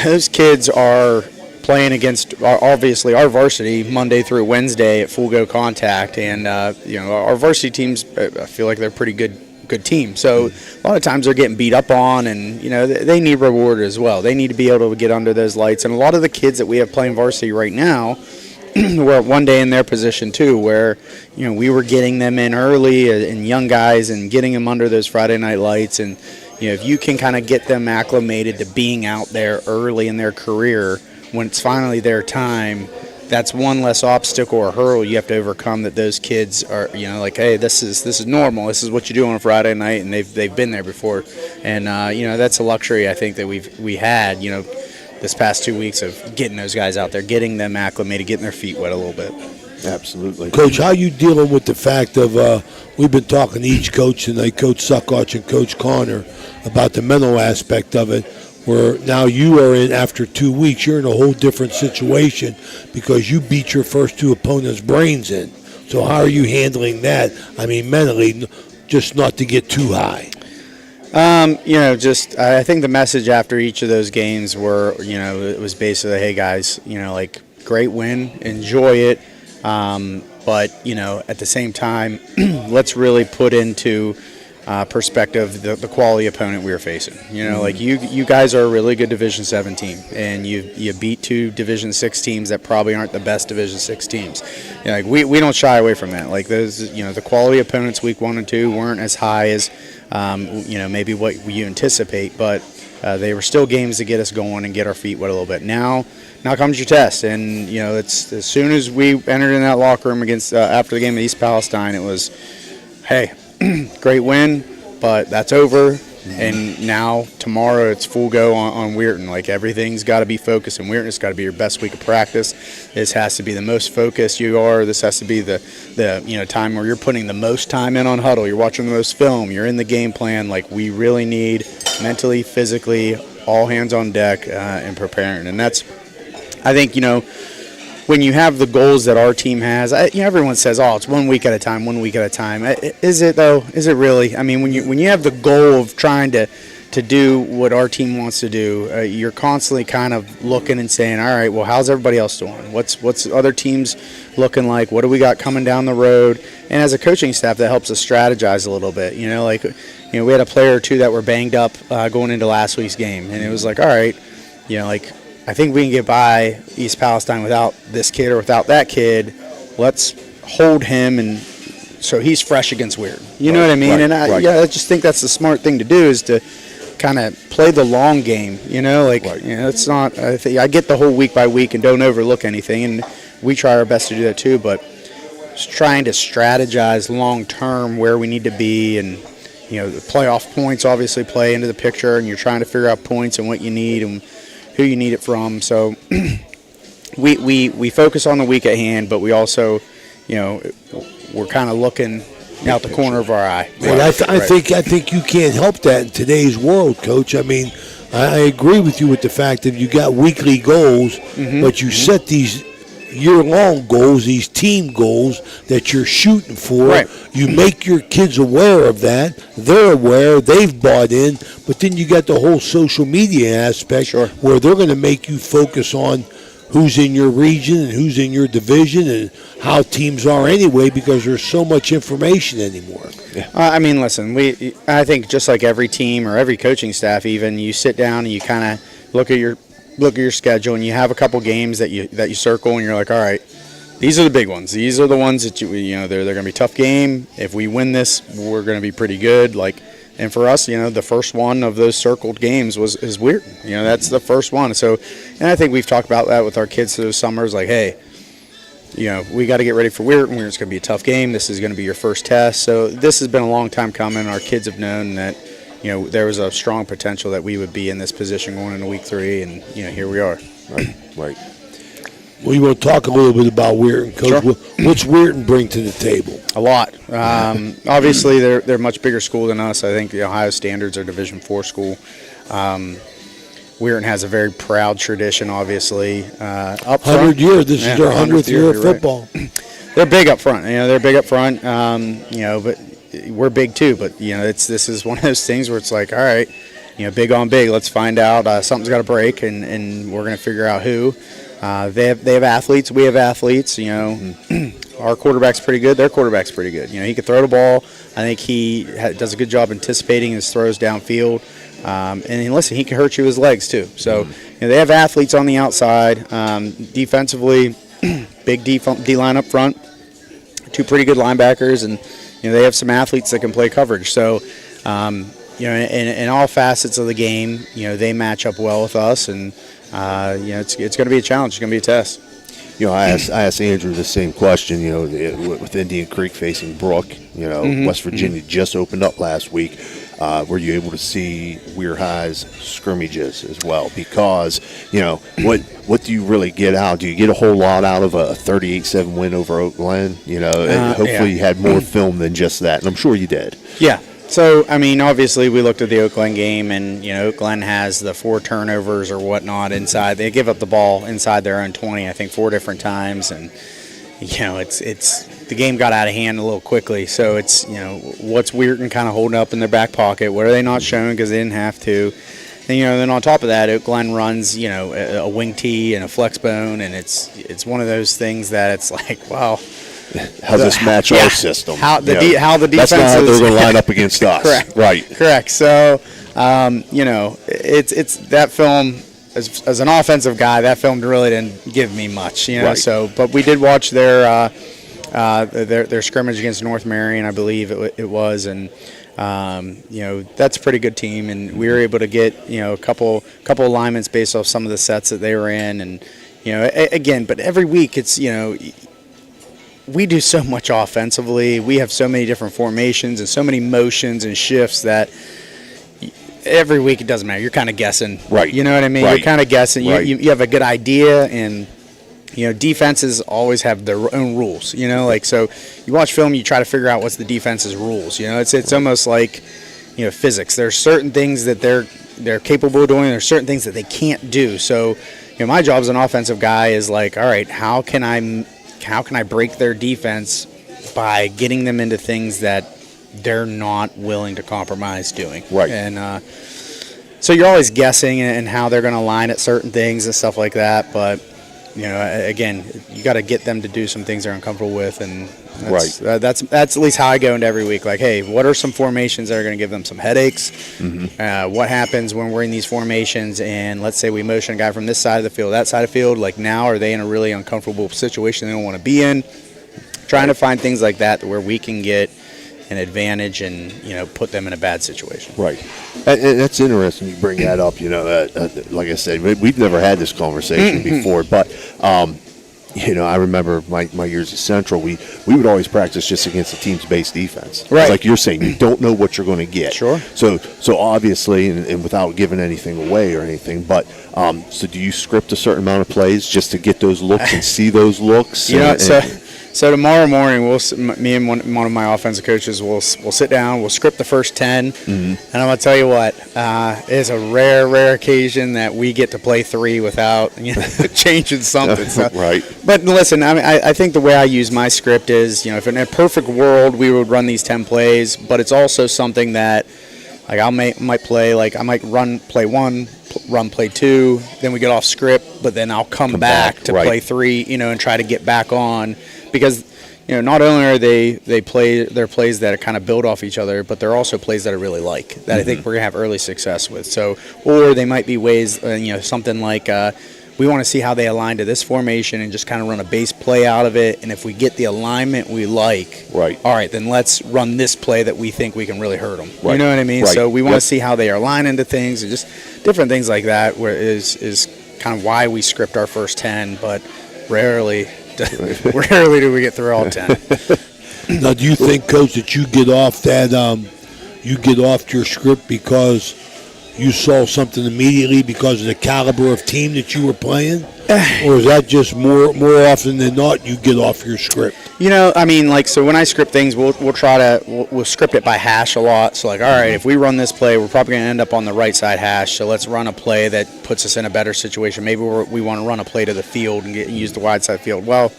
those kids are playing against obviously our varsity Monday through Wednesday at full go contact, and our varsity teams, I feel like they're pretty good team. So a lot of times they're getting beat up on, and they need reward as well. They need to be able to get under those lights, and a lot of the kids that we have playing varsity right now were one day in their position too, where we were getting them in early and young guys and getting them under those Friday night lights, and if you can kind of get them acclimated to being out there early in their career when it's finally their time, that's one less obstacle or hurdle you have to overcome, that those kids are, like, hey, this is normal. This is what you do on a Friday night, and they've been there before. And, that's a luxury I think that we had, this past 2 weeks of getting those guys out there, getting them acclimated, getting their feet wet a little bit. Absolutely. Coach, how you dealing with the fact of we've been talking to each coach tonight, Coach Suckoch and Coach Connor, about the mental aspect of it, where now you are in, after 2 weeks, you're in a whole different situation because you beat your first two opponents' brains in. So how are you handling that? I mean, mentally, just not to get too high. I think the message after each of those games were, it was basically, hey guys, great win, enjoy it. But at the same time, let's really put into perspective the quality opponent we were facing. Like you guys are a really good Division 7 team, and you beat two Division 6 teams that probably aren't the best Division 6 teams. We don't shy away from that. Like those, the quality opponents week 1 and 2 weren't as high as maybe what you anticipate, but they were still games to get us going and get our feet wet a little bit. Now comes your test, and it's as soon as we entered in that locker room against after the game of East Palestine, it was, hey, great win, but that's over. And now tomorrow it's full go on Weirton. Like everything's got to be focused, and Weirton has got to be your best week of practice. This has to be the most focused you are. This has to be the time where you're putting the most time in on huddle. You're watching the most film. You're in the game plan. Like we really need mentally, physically, all hands on deck and preparing. And that's, I think, when you have the goals that our team has, everyone says, "Oh, it's 1 week at a time, 1 week at a time." Is it though? Is it really? I mean, when you have the goal of trying to do what our team wants to do, you're constantly kind of looking and saying, "All right, well, how's everybody else doing? What's other teams looking like? What do we got coming down the road?" And as a coaching staff, that helps us strategize a little bit. We had a player or two that were banged up going into last week's game, and it was like, all right, I think we can get by East Palestine without this kid or without that kid. Let's hold him, and so he's fresh against Weird. You know what I mean? Right, and I just think that's the smart thing to do, is to kind of play the long game. It's not. I get the whole week by week and don't overlook anything, and we try our best to do that too. But just trying to strategize long term where we need to be, and the playoff points obviously play into the picture, and you're trying to figure out points and what you need and who you need it from. So we focus on the week at hand, but we also, we're kind of looking out the corner of our eye. Well, I think you can't help that in today's world, Coach. I mean, I agree with you with the fact that you got weekly goals, but you set these year-long goals, these team goals that you're shooting for. Right. You make your kids aware of that. They're aware. They've bought in. But then you got the whole social media aspect where they're going to make you focus on who's in your region and who's in your division and how teams are anyway, because there's so much information anymore. Yeah. I mean, listen, I think just like every team or every coaching staff even, you sit down and you kind of look at your schedule, and you have a couple games that you circle, and you're like, all right, these are the big ones. These are the ones that they're going to be a tough game. If we win this, we're going to be pretty good. And for us, the first one of those circled games is Weird. That's the first one. So, and I think we've talked about that with our kids through the summers. Like, hey, we got to get ready for Weird. Weird's going to be a tough game. This is going to be your first test. So this has been a long time coming. Our kids have known that there was a strong potential that we would be in this position going into week 3, and here we are. Right. Well, you want to talk a little bit about Weirton, Coach? Sure. What's Weirton bring to the table? A lot. Obviously, they're a much bigger school than us. I think the Ohio Standards are Division 4 school. Weirton has a very proud tradition, obviously. Up front. 100 years. This is their 100th year of you're right. football. They're big up front. They're big up front. But we're big too. But this is one of those things where it's like, all right, big on big. Let's find out. Something's got to break, and we're gonna figure out who. They have athletes. We have athletes. Our quarterback's pretty good. Their quarterback's pretty good. He can throw the ball. I think he does a good job anticipating his throws downfield. And listen, he can hurt you with his legs too. So they have athletes on the outside. Defensively, big D line up front. Two pretty good linebackers, and they have some athletes that can play coverage. So in all facets of the game, they match up well with us, and it's going to be a challenge. It's going to be a test. I asked Andrew the same question. With Indian Creek facing Brook, West Virginia just opened up last week. Were you able to see Weir High's scrimmages as well? Because what do you really get out? Do you get a whole lot out of a 38-7 win over Oak Glen? Hopefully you had more film than just that, and I'm sure you did. Yeah. So, obviously we looked at the Oak Glen game, and, Oak Glen has the 4 turnovers or whatnot inside. They give up the ball inside their own 20, I think, 4 different times. And, it's the game got out of hand a little quickly. So it's, what's Weirton kind of holding up in their back pocket? What are they not showing because they didn't have to? And, then on top of that, Oak Glen runs, a wing tee and a flex bone. And it's one of those things that it's like, wow. How does this match our system? How the defense that's not how they're going to line up against us. Correct. Right. Correct. So, it's that film. As an offensive guy, that film really didn't give me much. Right. So, but we did watch their scrimmage against North Marion, I believe it was, and that's a pretty good team, and we were able to get a couple alignments based off some of the sets that they were in, and again, but every week it's we do so much offensively. We have so many different formations and so many motions and shifts that every week it doesn't matter. You're kind of guessing. Right. You know what I mean? Right. You're kind of guessing. Right. You have a good idea, and defenses always have their own rules. So you watch film, you try to figure out what's the defense's rules. It's almost like physics. There's certain things that they're capable of doing. There's certain things that they can't do. So my job as an offensive guy is like, all right, how can I break their defense by getting them into things that they're not willing to compromise doing? Right. And so you're always guessing and how they're going to line at certain things and stuff like that. But, again, you got to get them to do some things they're uncomfortable with. And that's at least how I go into every week. Like, hey, what are some formations that are going to give them some headaches? Mm-hmm. What happens when we're in these formations and let's say we motion a guy from this side of the field, that side of the field, like now are they in a really uncomfortable situation they don't want to be in? Trying to find things like that where we can get an advantage and put them in a bad situation. Right, and that's interesting. You bring that up. Like I said, we've never had this conversation before, but I remember my years at Central. We would always practice just against the team's base defense. Right, it's like you're saying, you don't know what you're going to get. Sure. So obviously, and without giving anything away or anything, but so do you script a certain amount of plays just to get those looks and see those looks? So tomorrow morning, me and one of my offensive coaches will sit down. We'll script the first 10, and I'm gonna tell you what, it's a rare occasion that we get to play 3 without changing something. So. Right. But listen, I think the way I use my script is, if in a perfect world we would run these 10 plays, but it's also something that, like I might play, like I might run play 1, run play 2, then we get off script, but then I'll come back to play 3, and try to get back on. Because not only are they play their plays that are kind of build off each other, but they're also plays that I really like that I think we're gonna have early success with. So, or they might be ways, something like we want to see how they align to this formation and just kind of run a base play out of it. And if we get the alignment we like, right, all right, then let's run this play that we think we can really hurt them. Right. You know what I mean? Right. So we want to see how they are aligning to things and just different things like that. Where is kind of why we script our first 10, but rarely do we get through all 10. Now, do you think, Coach, that you get off your script because you saw something immediately because of the caliber of team that you were playing? Or is that just more often than not you get off your script? I mean, like, so when I script things, we'll script it by hash a lot. So, like, all right, if we run this play, we're probably going to end up on the right side hash. So let's run a play that puts us in a better situation. Maybe we want to run a play to the field and use the wide side field. Well,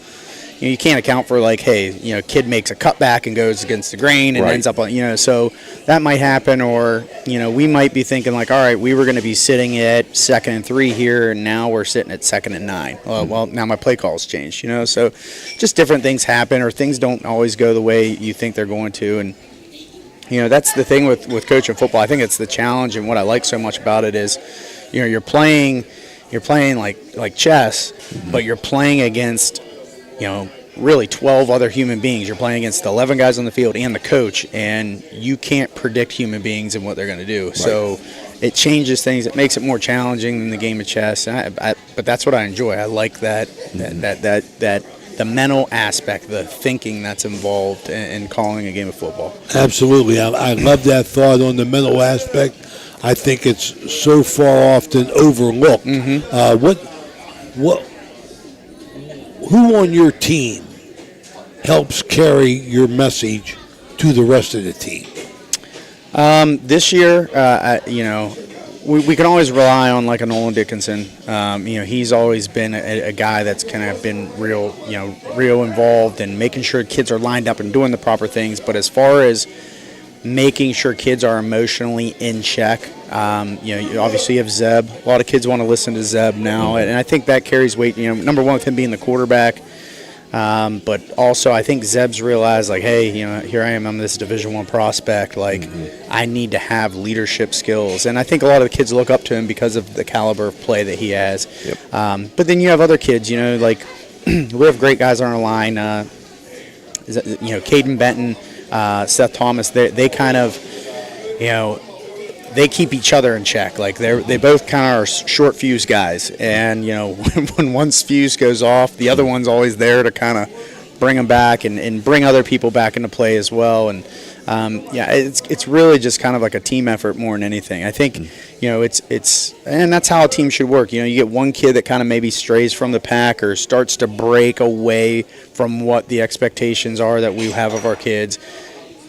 you can't account for, like, hey, kid makes a cutback and goes against the grain and ends up on, so that might happen. Or, we might be thinking, like, all right, we were going to be sitting at 2nd and 3 here, and now we're sitting at 2nd and 9. Well, now my play call's changed, so just different things happen, or things don't always go the way you think they're going to. And, that's the thing with coaching football. I think it's the challenge, and what I like so much about it is, you're playing like chess, but you're playing against really 12 other human beings. You're playing against 11 guys on the field and the coach, and you can't predict human beings and what they're going to do. Right. So it changes things. It makes it more challenging than the game of chess. But that's what I enjoy. I like that the mental aspect, the thinking that's involved in calling a game of football. Absolutely. I love that thought on the mental aspect. I think it's so far often overlooked. Who on your team helps carry your message to the rest of the team? This year, we can always rely on, like, a Nolan Dickinson. He's always been a guy that's kind of been real involved in making sure kids are lined up and doing the proper things. But as far as making sure kids are emotionally in check, obviously you have Zeb. A lot of kids want to listen to Zeb now, and I think that carries weight. Number one with him being the quarterback, but also I think Zeb's realized, like, hey, here I am, I'm this Division I prospect. Like, I need to have leadership skills, and I think a lot of the kids look up to him because of the caliber of play that he has. Yep. But then you have other kids, like we have great guys on our line. Caden Benton, Seth Thomas. They kind of, they keep each other in check. Like, they both kind of are short fuse guys, and when one's fuse goes off, the other one's always there to kind of bring them back and bring other people back into play as well. And it's really just kind of like a team effort more than anything. I think it's and that's how a team should work. You get one kid that kind of maybe strays from the pack or starts to break away from what the expectations are that we have of our kids.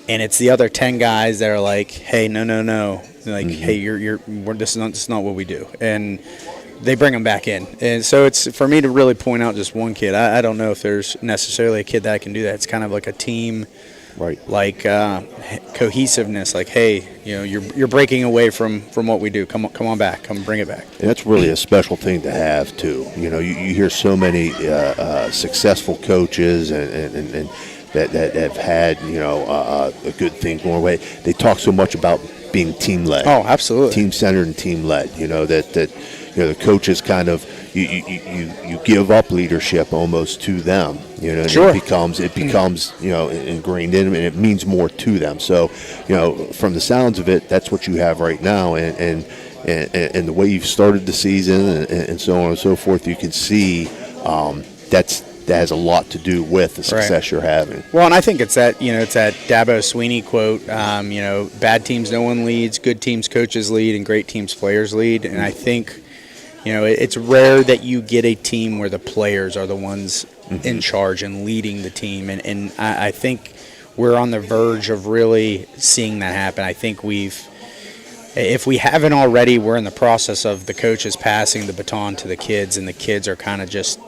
And it's the other 10 guys that are like, hey, no. Like, hey, this is not what we do. And they bring them back in. And so it's for me to really point out just one kid. I don't know if there's necessarily a kid that can do that. It's kind of like a team, right? Like cohesiveness. Like, hey, you're breaking away from what we do. Come on back. Come bring it back. And that's really a special thing to have too. You hear so many successful coaches and that have had a good thing going away. They talk so much about being team led. Oh, absolutely. Team centered and team led. That the coaches kind of you give up leadership almost to them. And sure. It becomes ingrained in them, and it means more to them. So from the sounds of it, that's what you have right now, and the way you've started the season and so on and so forth, you can see that has a lot to do with the success you're having. Well, and I think it's that Dabo Sweeney quote, bad teams no one leads, good teams coaches lead, and great teams players lead. And I think, it's rare that you get a team where the players are the ones in charge and leading the team. And I think we're on the verge of really seeing that happen. I think if we haven't already, we're in the process of the coaches passing the baton to the kids, and the kids are kind of just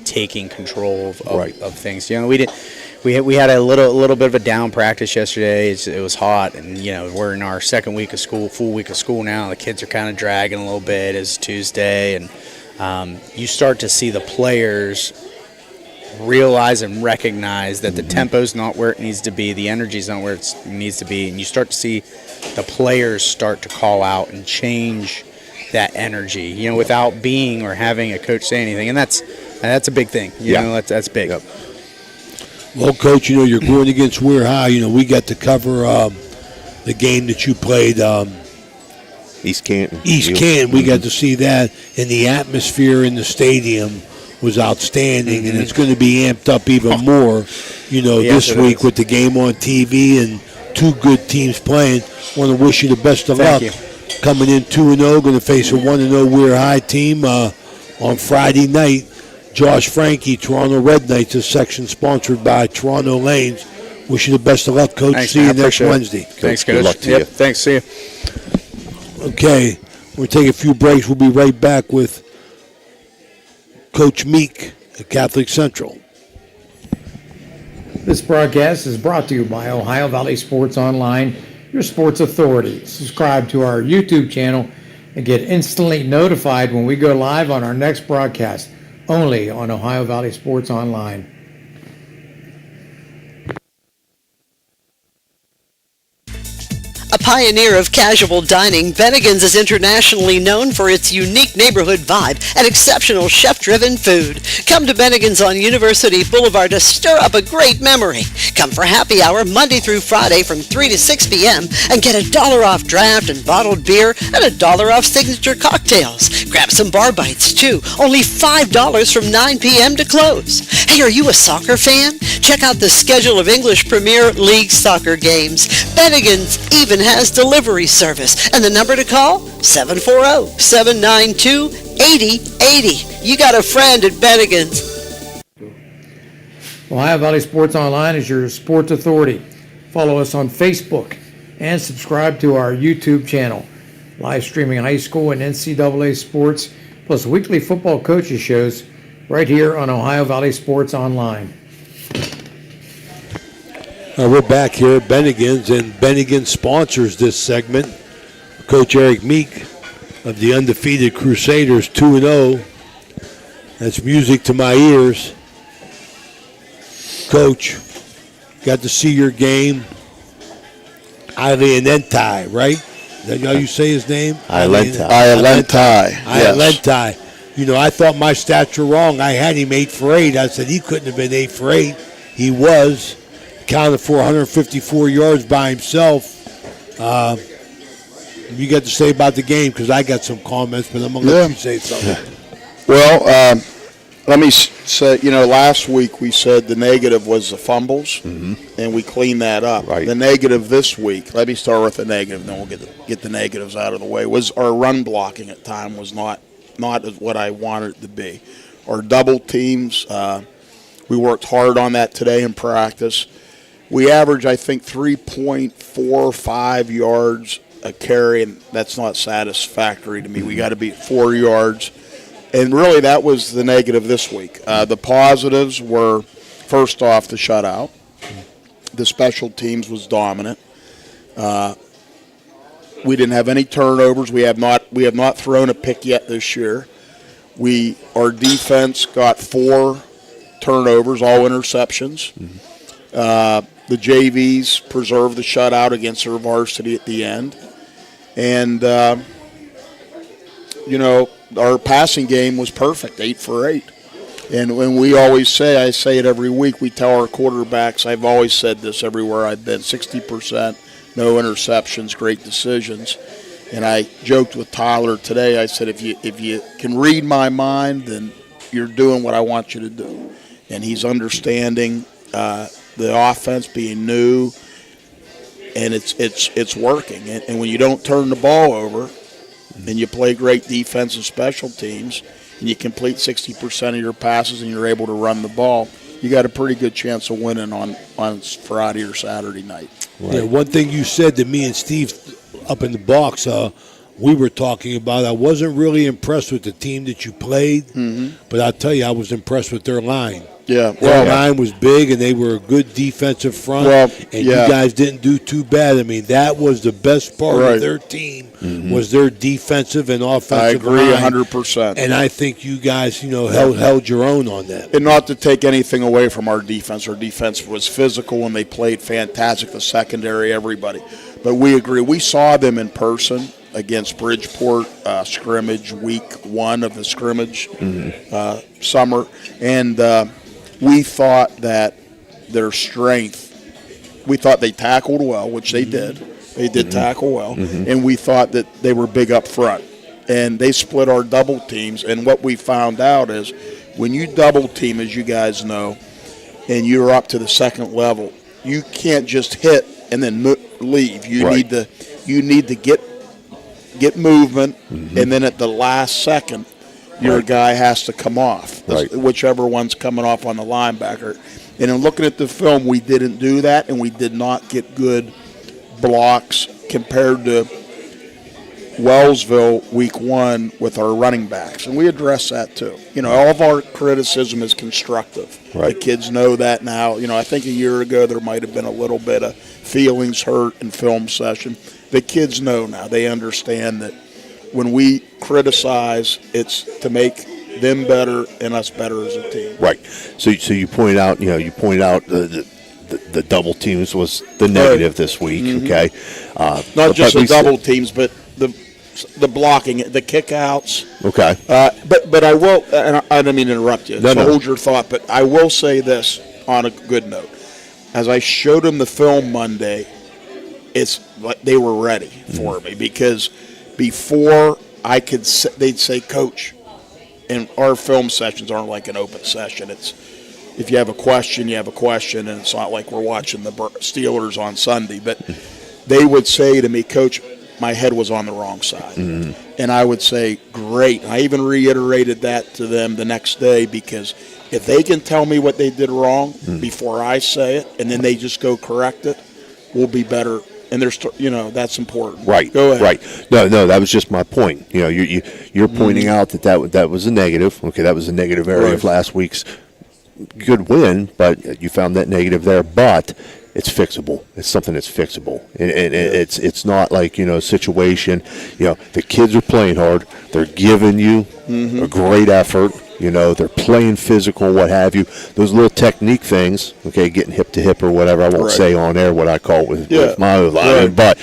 taking control of things. We had a little bit of a down practice yesterday. It was hot, and we're in our second week of school, full week of school now. The kids are kind of dragging a little bit. It's Tuesday, and you start to see the players realize and recognize that the tempo's not where it needs to be, the energy's not where it needs to be, and you start to see the players start to call out and change that energy, without being or having a coach say anything, and that's a big thing. That's big. Yep. Well, Coach, you're going against Weir High. We got to cover the game that you played. East Canton. We got to see that, and the atmosphere in the stadium was outstanding, and it's going to be amped up even more, this week with the game on TV and two good teams playing. Want to wish you the best of luck. Thank you. coming in 2-0, going to face a 1-0 Weir High team on Friday night. Josh Frankie, Toronto Red Knights, a section sponsored by Toronto Lanes. Wish you the best of luck, Coach. Thanks, see you next Wednesday. Thanks, Good Coach. luck to you. Thanks. See you. Okay, we'll take a few breaks. We'll be right back with Coach Meek at Catholic Central. This broadcast is brought to you by Ohio Valley Sports Online, your sports authority. Subscribe to our YouTube channel and get instantly notified when we go live on our next broadcast, only on Ohio Valley Sports Online. A pioneer of casual dining, Bennigan's is internationally known for its unique neighborhood vibe and exceptional chef-driven food. Come to Bennigan's on University Boulevard to stir up a great memory. Come for happy hour Monday through Friday from 3 to 6 p.m. and get $1 off draft and bottled beer and $1 off signature cocktails. Grab some bar bites too, only $5 from 9 p.m. to close. Hey, are you a soccer fan? Check out the schedule of English Premier League soccer games. Bennigan's even has delivery service, and the number to call, 740-792-8080. You got a friend at Bennigan's. Ohio Valley Sports Online is your sports authority. Follow us on Facebook and subscribe to our YouTube channel. Live streaming high school and NCAA sports, plus weekly football coaches shows right here on Ohio Valley Sports Online. We're back here at Bennigan's, and Bennigan sponsors this segment. Coach Eric Meek of the undefeated Crusaders, 2-0. That's music to my ears. Coach, got to see your game. Ailentai, right? Is that how you say his name? Ailentai. Ailentai. You know, I thought my stats were wrong. I had him 8 for 8. I said he couldn't have been 8 for 8. He was. Counted for 154 yards by himself. You got to say about the game, because I got some comments, but I'm going to let you say something. Well, let me say, last week we said the negative was the fumbles, and we cleaned that up. Right. The negative this week, let me start with the negative, then we'll get the negatives out of the way, was our run blocking at time was not what I wanted it to be. Our double teams, we worked hard on that today in practice. We average, I think, 3.45 yards a carry, and that's not satisfactory to me. We got to be 4 yards. And really, that was the negative this week. The positives were, first off, the shutout. The special teams was dominant. We didn't have any turnovers. We have not thrown a pick yet this year. Our defense got 4 turnovers, all interceptions. The JVs preserved the shutout against their varsity at the end. And, our passing game was perfect, 8 for 8. And when we always say, I say it every week, we tell our quarterbacks, I've always said this everywhere I've been, 60%, no interceptions, great decisions. And I joked with Tyler today, I said, if you can read my mind, then you're doing what I want you to do. And he's understanding the offense being new, and it's working. And when you don't turn the ball over, and you play great defense and special teams, and you complete 60% of your passes, and you're able to run the ball, you got a pretty good chance of winning on Friday or Saturday night. Right. Yeah, one thing you said to me and Steve up in the box, we were talking about, I wasn't really impressed with the team that you played, but I'll tell you, I was impressed with their line. Yeah, their line was big, and they were a good defensive front, you guys didn't do too bad. I mean, that was the best part of their team, was their defensive and offensive line. I agree 100%. And I think you guys, held your own on that. And not to take anything away from our defense was physical, and they played fantastic, the secondary, everybody. But we agree. We saw them in person against Bridgeport, scrimmage, week 1 of the scrimmage summer. And we thought that their strength, we thought they tackled well, which they did. They did tackle well. And we thought that they were big up front. And they split our double teams. And what we found out is when you double team, as you guys know, and you're up to the second level, you can't just hit and then leave. You need to get get movement, and then at the last second, your guy has to come off, whichever one's coming off on the linebacker. And in looking at the film, we didn't do that, and we did not get good blocks compared to Wellsville week 1 with our running backs. And we address that too. All of our criticism is constructive. The kids know that now. I think a year ago there might have been a little bit of feelings hurt in film session. The kids know now. They understand that when we criticize, it's to make them better and us better as a team. Right. So you point out, the double teams was the negative this week. Okay. Not just the double teams, but the blocking, the kickouts. Okay. But I will, and I don't mean to interrupt you. No. Hold your thought. But I will say this on a good note. As I showed them the film Monday, it's like they were ready for me, because before they'd say, Coach, and our film sessions aren't like an open session. It's if you have a question, you have a question, and it's not like we're watching the Steelers on Sunday. But they would say to me, Coach, my head was on the wrong side. And I would say, great. I even reiterated that to them the next day, because if they can tell me what they did wrong before I say it, and then they just go correct it, we'll be better. And that's important. Right. Go ahead. Right. No, that was just my point. You're pointing out that was a negative. Okay, that was a negative area of last week's good win, but you found that negative there. But it's fixable. It's something that's fixable, and it's not like a situation. The kids are playing hard. They're giving you a great effort. They're playing physical, what have you. Those little technique things, okay, getting hip to hip or whatever. I won't say on air what I call it with my line, but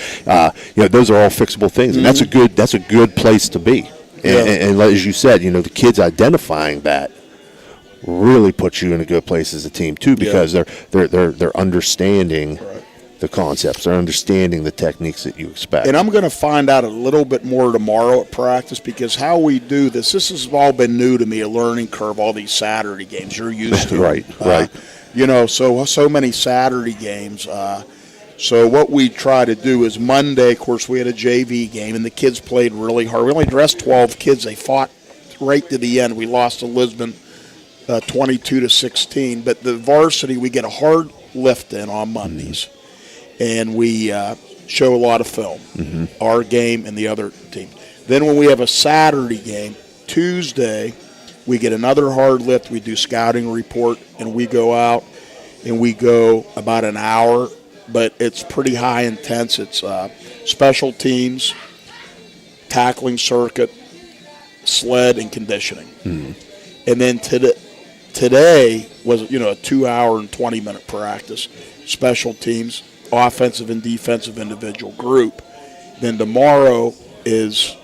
those are all fixable things, and that's a good place to be. And as you said, the kids identifying that really puts you in a good place as a team too, because they're understanding the concepts, they're understanding the techniques that you expect. And I'm going to find out a little bit more tomorrow at practice, because how we do this has all been new to me, a learning curve, all these Saturday games you're used to. Right. So many Saturday games. So what we try to do is Monday, of course, we had a JV game, and the kids played really hard. We only dressed 12 kids. They fought right to the end. We lost to Lisbon 22-16. But the varsity, we get a hard lift in on Mondays. And we show a lot of film, our game and the other team. Then when we have a Saturday game, Tuesday, we get another hard lift. We do scouting report, and we go out, and we go about an hour, but it's pretty high intense. It's special teams, tackling circuit, sled, and conditioning. And then today was, a 2-hour and 20-minute practice, special teams, offensive and defensive individual group. Then tomorrow is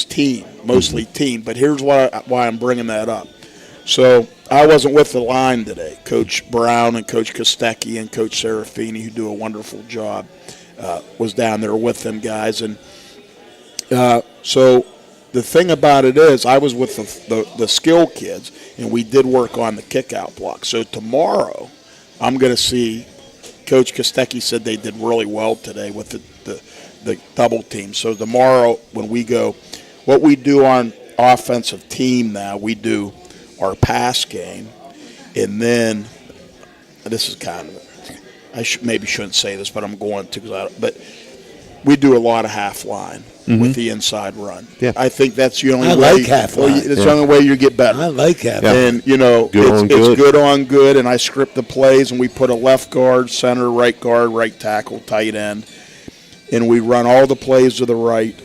team, mostly team. But here's why I'm bringing that up. So I wasn't with the line today. Coach Brown and Coach Kostecki and Coach Serafini, who do a wonderful job, was down there with them guys. And so the thing about it is, I was with the skill kids, and we did work on the kick-out block. So tomorrow I'm going to see. Coach Kostecki said they did really well today with the double team. So tomorrow when we go, what we do on offensive team now, we do our pass game, and then this is kind of, I maybe shouldn't say this, but I'm going to, but we do a lot of half line with the inside run. I think that's the only way. I like half line. It's the only way you get better. I like half line. And, it's good on good, and I script the plays, and we put a left guard, center, right guard, right tackle, tight end, and we run all the plays to the right.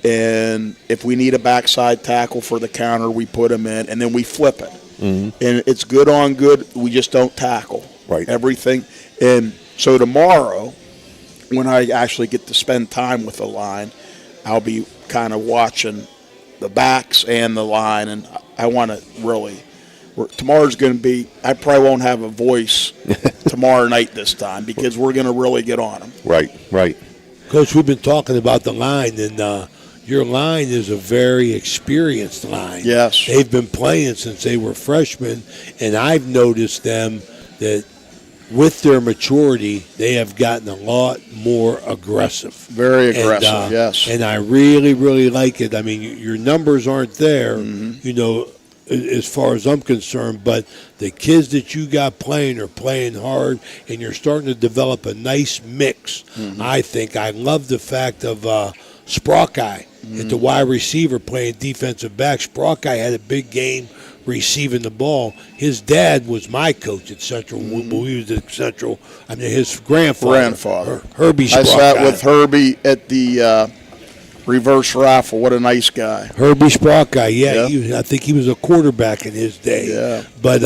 And if we need a backside tackle for the counter, we put them in, and then we flip it. And it's good on good. We just don't tackle everything. And so tomorrow, when I actually get to spend time with the line, I'll be kind of watching the backs and the line, and I want to really tomorrow's going to be, I probably won't have a voice tomorrow night this time, because we're going to really get on them. Right. Coach, we've been talking about the line, and your line is a very experienced line. Yes. They've been playing since they were freshmen, and I've noticed them that with their maturity, they have gotten a lot more aggressive. Very aggressive, yes. And I really, really like it. I mean, your numbers aren't there, as far as I'm concerned, but the kids that you got playing are playing hard, and you're starting to develop a nice mix. I think. I love the fact of Sprockeye at the wide receiver playing defensive back. Sprockeye had a big game receiving the ball. His dad was my coach at Central. When we was at Central. I mean, his grandfather. Herbie Sprockeye. I sat with Herbie at the reverse rifle. What a nice guy. Herbie Sprockeye, I think he was a quarterback in his day. Yeah. But,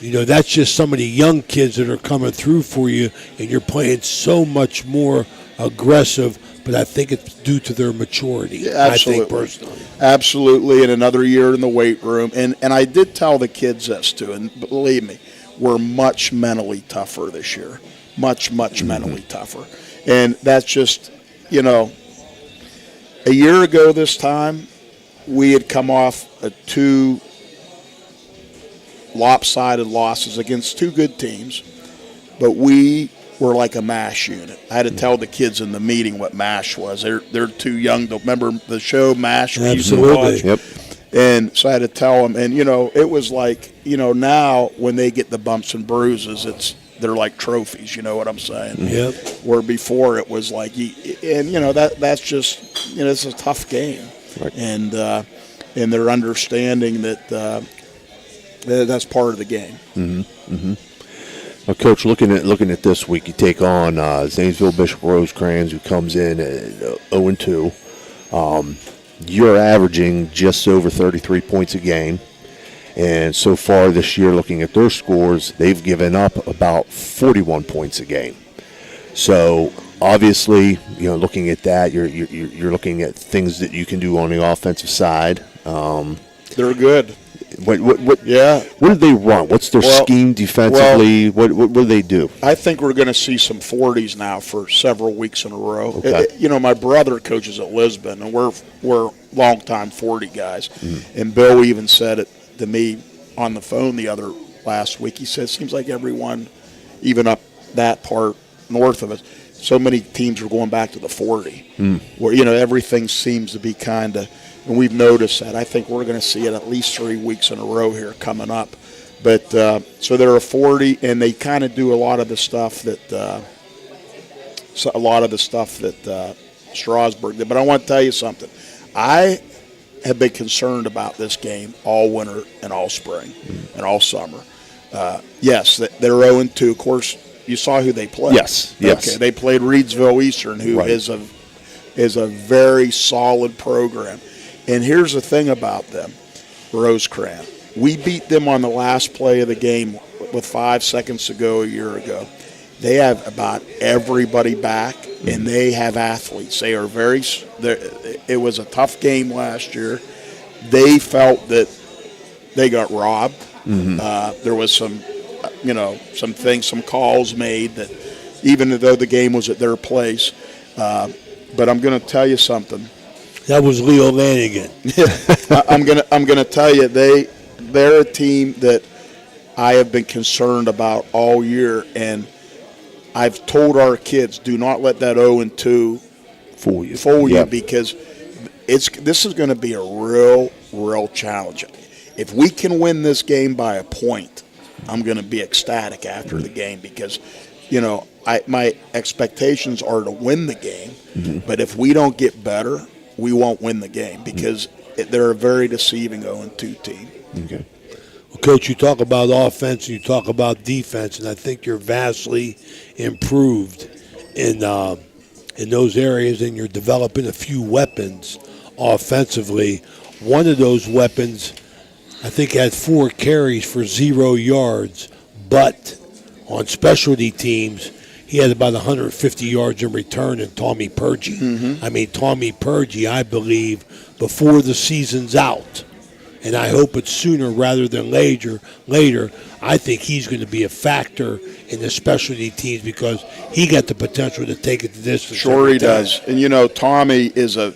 that's just some of the young kids that are coming through for you, and you're playing so much more aggressive, but I think it's due to their maturity, Yeah, absolutely. I think, personally. Absolutely, and another year in the weight room. And I did tell the kids this, too, and believe me, we're much mentally tougher this year. Much mentally tougher. And that's just, a year ago this time, we had come off 2 lopsided losses against 2 good teams, but we were like a MASH unit. I had to tell the kids in the meeting what MASH was. They're too young to remember the show MASH. Absolutely. Yep. And so I had to tell them, and it was like, now when they get the bumps and bruises, they're like trophies. You know what I'm saying? Yep. Where before it was like, that's just, it's a tough game, Right. and they're understanding that that's part of the game. Well, Coach, looking at this week, you take on Zanesville Bishop Rosecrans, who comes in at 0-2. You're averaging just over 33 points a game. And so far this year, looking at their scores, they've given up about 41 points a game. So obviously, looking at that, you're looking at things that you can do on the offensive side. They're good. What do they run? What's their scheme defensively? What do they do? I think we're going to see some 40s now for several weeks in a row. Okay. My brother coaches at Lisbon, and we're long-time 40 guys. And Bill even said it to me on the phone last week. He said, it seems like everyone, even up that part north of us, so many teams are going back to the 40, where, everything seems to be kind of, and we've noticed that. I think we're going to see it at least 3 weeks in a row here coming up. But so they're a 40, and they kind of do a lot of the stuff that Strasburg did. But I want to tell you something. I have been concerned about this game all winter and all spring and all summer. Yes, they're 0-2. Of course, you saw who they played. Yes. Okay, they played Reedsville Eastern, who is a very solid program. And here's the thing about them, Rosecrans. We beat them on the last play of the game with 5 seconds to go a year ago. They have about everybody back, and they have athletes. They are it was a tough game last year. They felt that they got robbed. There was some calls made that even though the game was at their place. But I'm going to tell you something. That was Leo Lanigan. I'm gonna tell you they're a team that I have been concerned about all year, and I've told our kids, do not let that 0-2 fool you because this is going to be a real challenge. If we can win this game by a point, I'm going to be ecstatic after the game because, my expectations are to win the game, but if we don't get better, we won't win the game because they're a very deceiving 0-2 team. Okay. Well, Coach, you talk about offense and you talk about defense, and I think you're vastly improved in those areas, and you're developing a few weapons offensively. One of those weapons, I think, had 4 carries for 0 yards, but on specialty teams, he had about 150 yards in return in Tommy Purgie. I mean, Tommy Purgie, I believe, before the season's out, and I hope it's sooner rather than later, I think he's going to be a factor in the specialty teams because he got the potential to take it to distance. Sure he does. And, Tommy is a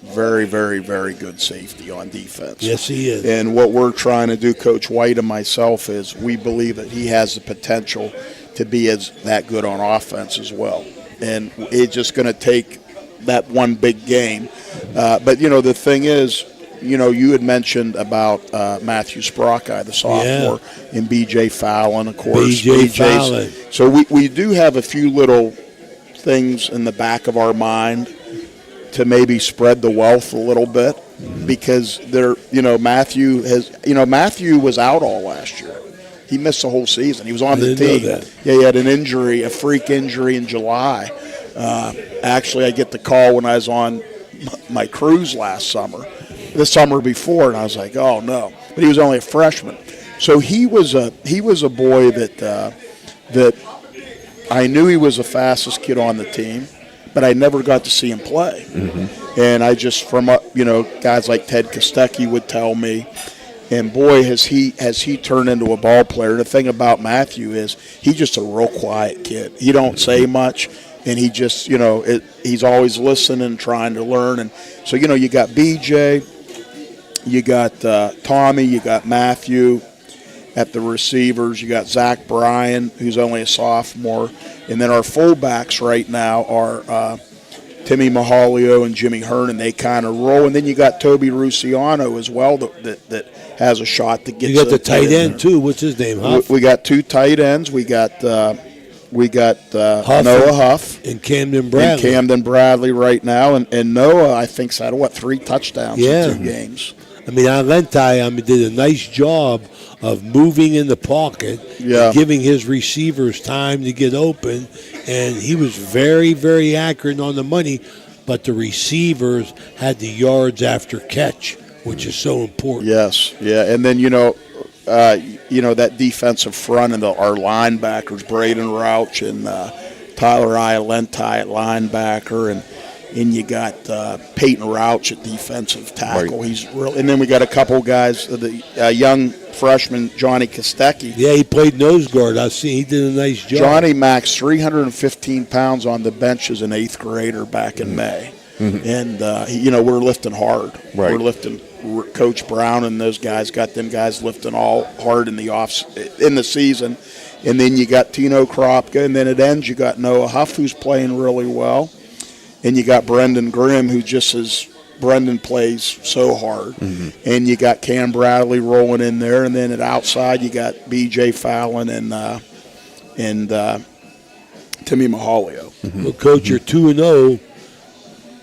very, very, very good safety on defense. Yes, he is. And what we're trying to do, Coach White and myself, is we believe that he has the potential to be that good on offense as well. And it's just going to take that one big game. But, the thing is, you had mentioned about Matthew Sprockeye, the sophomore, and B.J. Fallon, of course. B.J. Fallon. So we do have a few little things in the back of our mind to maybe spread the wealth a little bit, because Matthew was out all last year. He missed the whole season. He was on the team. Know that. Yeah, he had an injury, a freak injury in July. Actually, I get the call when I was on my cruise the summer before, and I was like, oh no. But he was only a freshman. So he was a boy that I knew he was the fastest kid on the team, but I never got to see him play. Mm-hmm. And I just, from guys like Ted Kostecki would tell me, and boy, has he turned into a ball player. The thing about Matthew is he's just a real quiet kid. He don't say much, and he just, he's always listening, trying to learn. And so, you got BJ, you got Tommy, you got Matthew at the receivers. You got Zach Bryan, who's only a sophomore. And then our fullbacks right now are Timmy Mahalio and Jimmy Hernan. They kind of roll. And then you got Toby Ruciano as well that has a shot to get. You got the tight end too. What's his name? Huff? We got two tight ends. We got Huff Noah Huff and Camden Bradley. Right now. And Noah, I think, had 3 touchdowns in 2 games. I mean, Alenti, did a nice job of moving in the pocket, and giving his receivers time to get open, and he was very, very accurate on the money, but the receivers had the yards after catch, which is so important. Yes, yeah, and then, that defensive front and our linebackers, Braden Rauch and Tyler Alenti at linebacker, and you got Peyton Rauch at defensive tackle. Right. He's real, and then we got a couple guys, the young freshman Johnny Kostecki. Yeah, he played nose guard. I see he did a nice job. Johnny maxed 315 pounds on the bench as an 8th grader back in May, and we're lifting hard. Right. We're lifting. Coach Brown and those guys got them guys lifting all hard in the season, and then you got Tino Kropka, and then it ends. You got Noah Huff, who's playing really well. And you got Brendan Grimm, who Brendan plays so hard. Mm-hmm. And you got Cam Bradley rolling in there. And then at outside, you got B.J. Fallon and Timmy Mahalio. Mm-hmm. Well, Coach, you're 2-0.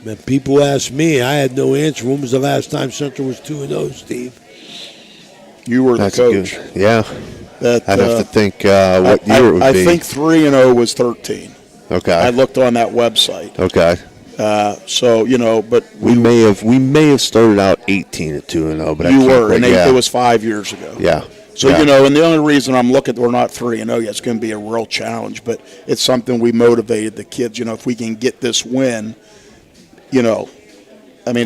Man, people ask me, I had no answer. When was the last time Central was 2-0, Steve? You were the coach. Yeah. I'd have to think what year it would be. I think 3-0 was 13. Okay. I looked on that website. Okay. But we may have started out 18-2-0, but it was 5 years ago. Yeah. So and the only reason I'm looking, we're not 3-0 yet. It's going to be a real challenge, but it's something we motivated the kids. If we can get this win, in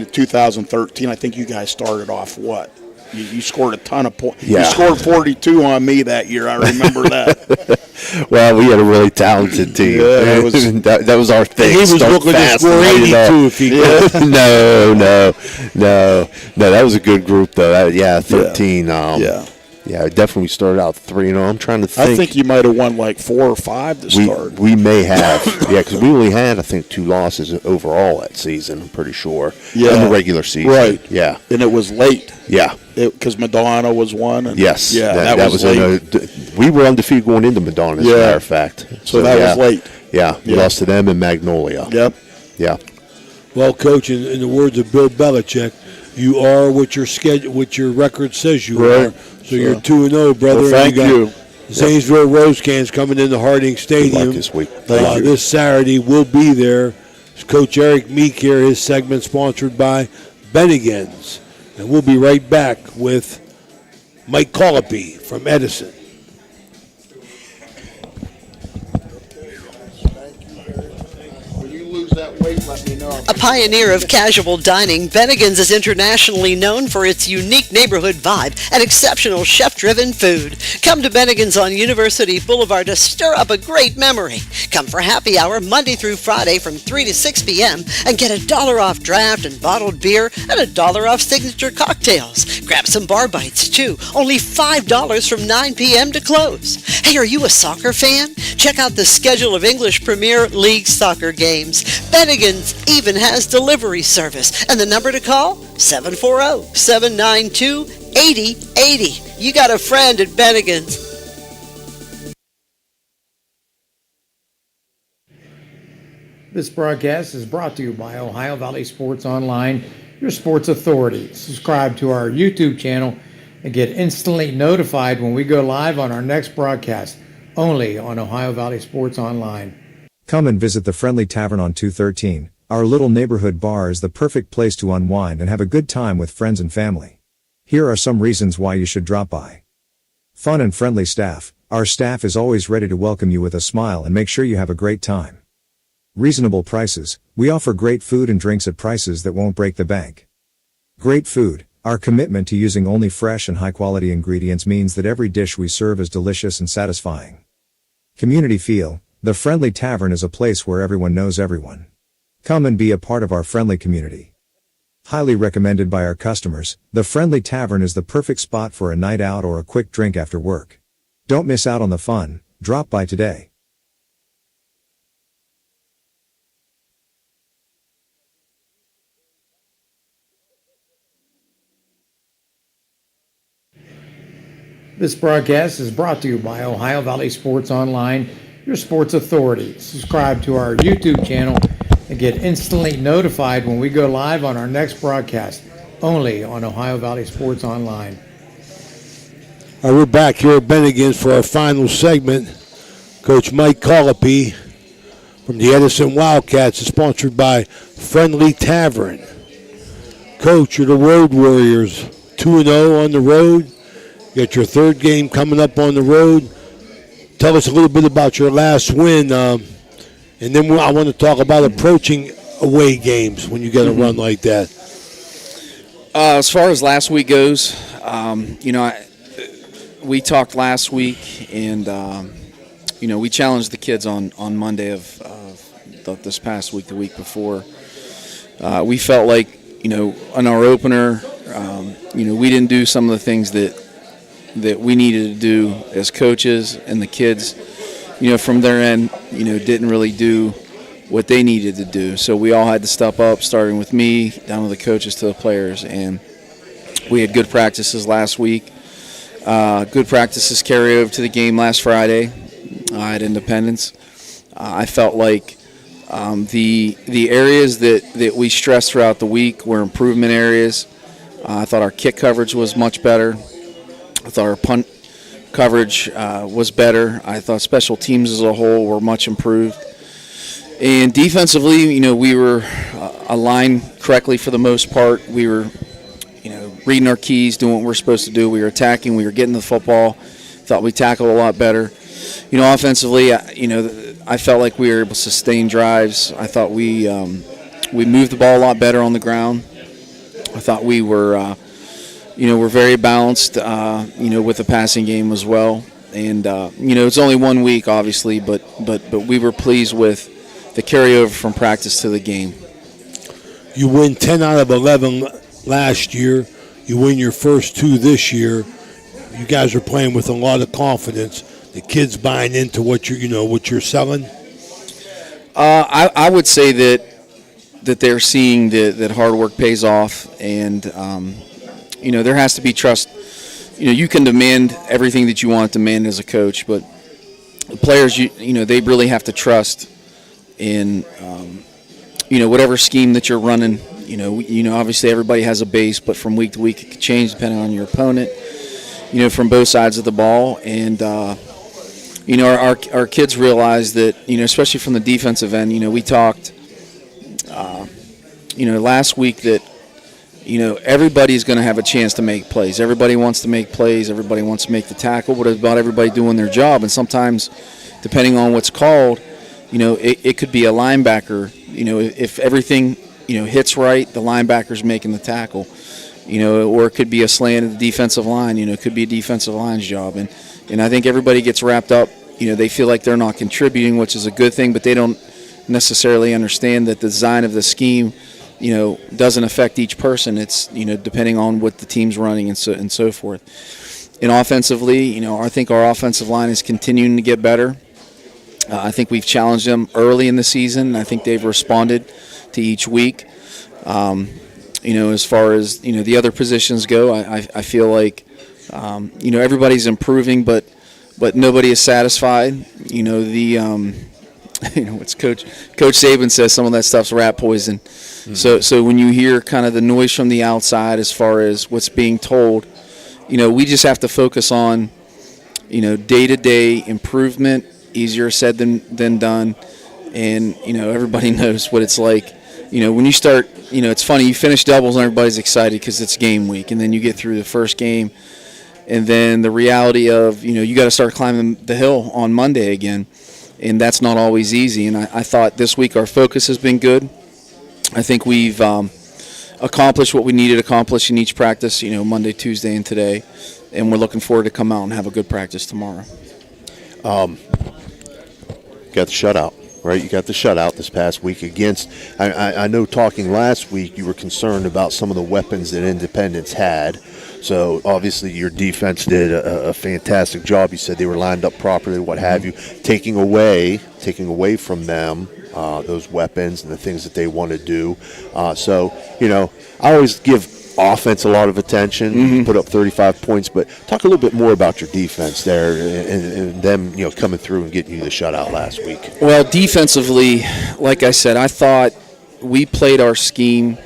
2013, I think you guys started off what? You scored a ton of points. Yeah. You scored 42 on me that year. I remember that. Well, we had a really talented team. Yeah, that was our thing. He was looking to score 82 if he could. No. That was a good group, though. 13. Yeah, definitely started out 3-0. I'm trying to think. I think you might have won 4 or 5 to start. We may have. Because we only had, I think, 2 losses overall that season, I'm pretty sure. Yeah. In the regular season. Right. Yeah. And it was late. Yeah. Because Madonna was one. And yes. Yeah, that was late. We were undefeated going into Madonna, as a matter of fact. So that was late. Yeah. We lost to them in Magnolia. Yep. Yeah. Well, Coach, in the words of Bill Belichick, you are what your record says you are. So you're 2-0, brother. Well, thank you. Zanesville Rose Cans coming into Harding Stadium this week. This Saturday. We'll be there. Coach Eric Meek here. His segment sponsored by Bennigan's. And we'll be right back with Mike Colopy from Edison. When you lose that weight, let me know. A pioneer of casual dining, Bennigan's is internationally known for its unique neighborhood vibe and exceptional chef-driven food. Come to Bennigan's on University Boulevard to stir up a great memory. Come for happy hour Monday through Friday from 3 to 6 p.m. and get $1 off draft and bottled beer and $1 off signature cocktails. Grab some bar bites too, only $5 from 9 p.m. to close. Hey, are you a soccer fan? Check out the schedule of English Premier League soccer games. Bennigan's even has delivery service, and the number to call, 740-792-8080. You got a friend at Bennigan's. This broadcast is brought to you by Ohio Valley Sports Online, your sports authority. Subscribe to our YouTube channel and get instantly notified when we go live on our next broadcast, only on Ohio Valley Sports Online. Come and visit the Friendly Tavern on 213. Our little neighborhood bar is the perfect place to unwind and have a good time with friends and family. Here are some reasons why you should drop by. Fun and friendly staff. Our staff is always ready to welcome you with a smile and make sure you have a great time. Reasonable prices. We offer great food and drinks at prices that won't break the bank. Great food. Our commitment to using only fresh and high-quality ingredients means that every dish we serve is delicious and satisfying. Community feel. The Friendly Tavern is a place where everyone knows everyone. Come and be a part of our friendly community. Highly recommended by our customers, the Friendly Tavern is the perfect spot for a night out or a quick drink after work. Don't miss out on the fun. Drop by today. This broadcast is brought to you by Ohio Valley Sports Online, your sports authority. Subscribe to our YouTube channel and get instantly notified when we go live on our next broadcast, only on Ohio Valley Sports Online. All right, we're back here at Bennigan's for our final segment. Coach Mike Colopy from the Edison Wildcats is sponsored by Friendly Tavern. Coach, you're the Road Warriors, 2-0 on the road. You got your third game coming up on the road. Tell us a little bit about your last win, and then I want to talk about approaching away games when you get a run like that. As far as last week goes, we talked last week, and we challenged the kids on Monday of this past week, the week before. We felt like, in our opener, we didn't do some of the things that we needed to do as coaches, and the kids, from their end, didn't really do what they needed to do. So we all had to step up, starting with me, down to the coaches, to the players. And we had good practices last week. Good practices carry over to the game last Friday at Independence. I felt like the areas that we stressed throughout the week were improvement areas. I thought our kick coverage was much better. I thought our punt coverage was better. I thought special teams as a whole were much improved. And defensively, we were aligned correctly for the most part. We were, reading our keys, doing what we're supposed to do. We were attacking. We were getting the football. Thought we tackled a lot better. Offensively, I felt like we were able to sustain drives. I thought we moved the ball a lot better on the ground. I thought we were we're very balanced, with the passing game as well. And, it's only 1 week, obviously, but we were pleased with the carryover from practice to the game. You win 10 out of 11 last year. You win your first 2 this year. You guys are playing with a lot of confidence. The kids buying into what you're selling. I would say that they're seeing that hard work pays off, and there has to be trust. You can demand everything that you want to demand as a coach, but the players, they really have to trust in, whatever scheme that you're running. Obviously everybody has a base, but from week to week it can change depending on your opponent. From both sides of the ball, and our kids realize that. Especially from the defensive end. We talked. Last week that. Everybody's going to have a chance to make plays. Everybody wants to make plays. Everybody wants to make the tackle. But it's about everybody doing their job. And sometimes, depending on what's called, it could be a linebacker. If everything hits right, the linebacker's making the tackle. Or it could be a slant at the defensive line. It could be a defensive line's job. And I think everybody gets wrapped up. They feel like they're not contributing, which is a good thing, but they don't necessarily understand that the design of the scheme, doesn't affect each person. It's, depending on what the team's running and so forth. And offensively, I think our offensive line is continuing to get better. I think we've challenged them early in the season, and I think they've responded to each week. As far as the other positions go, I feel like everybody's improving, but nobody is satisfied. What's Coach Saban says, some of that stuff's rat poison. Mm-hmm. So when you hear kind of the noise from the outside as far as what's being told, we just have to focus on day-to-day improvement. Easier said than done, and everybody knows what it's like. When you start, it's funny. You finish doubles and everybody's excited because it's game week, and then you get through the first game, and then the reality of you got to start climbing the hill on Monday again, and that's not always easy. And I thought this week our focus has been good. I think we've accomplished what we needed to accomplish in each practice. Monday, Tuesday, and today, and we're looking forward to come out and have a good practice tomorrow. Got the shutout, right? You got the shutout this past week against. I know talking last week you were concerned about some of the weapons that Independence had. So obviously your defense did a fantastic job. You said they were lined up properly, what have you, taking away from them those weapons and the things that they want to do. I always give offense a lot of attention, put up 35 points, but talk a little bit more about your defense there and them coming through and getting you the shutout last week. Well, defensively, like I said, I thought we played our scheme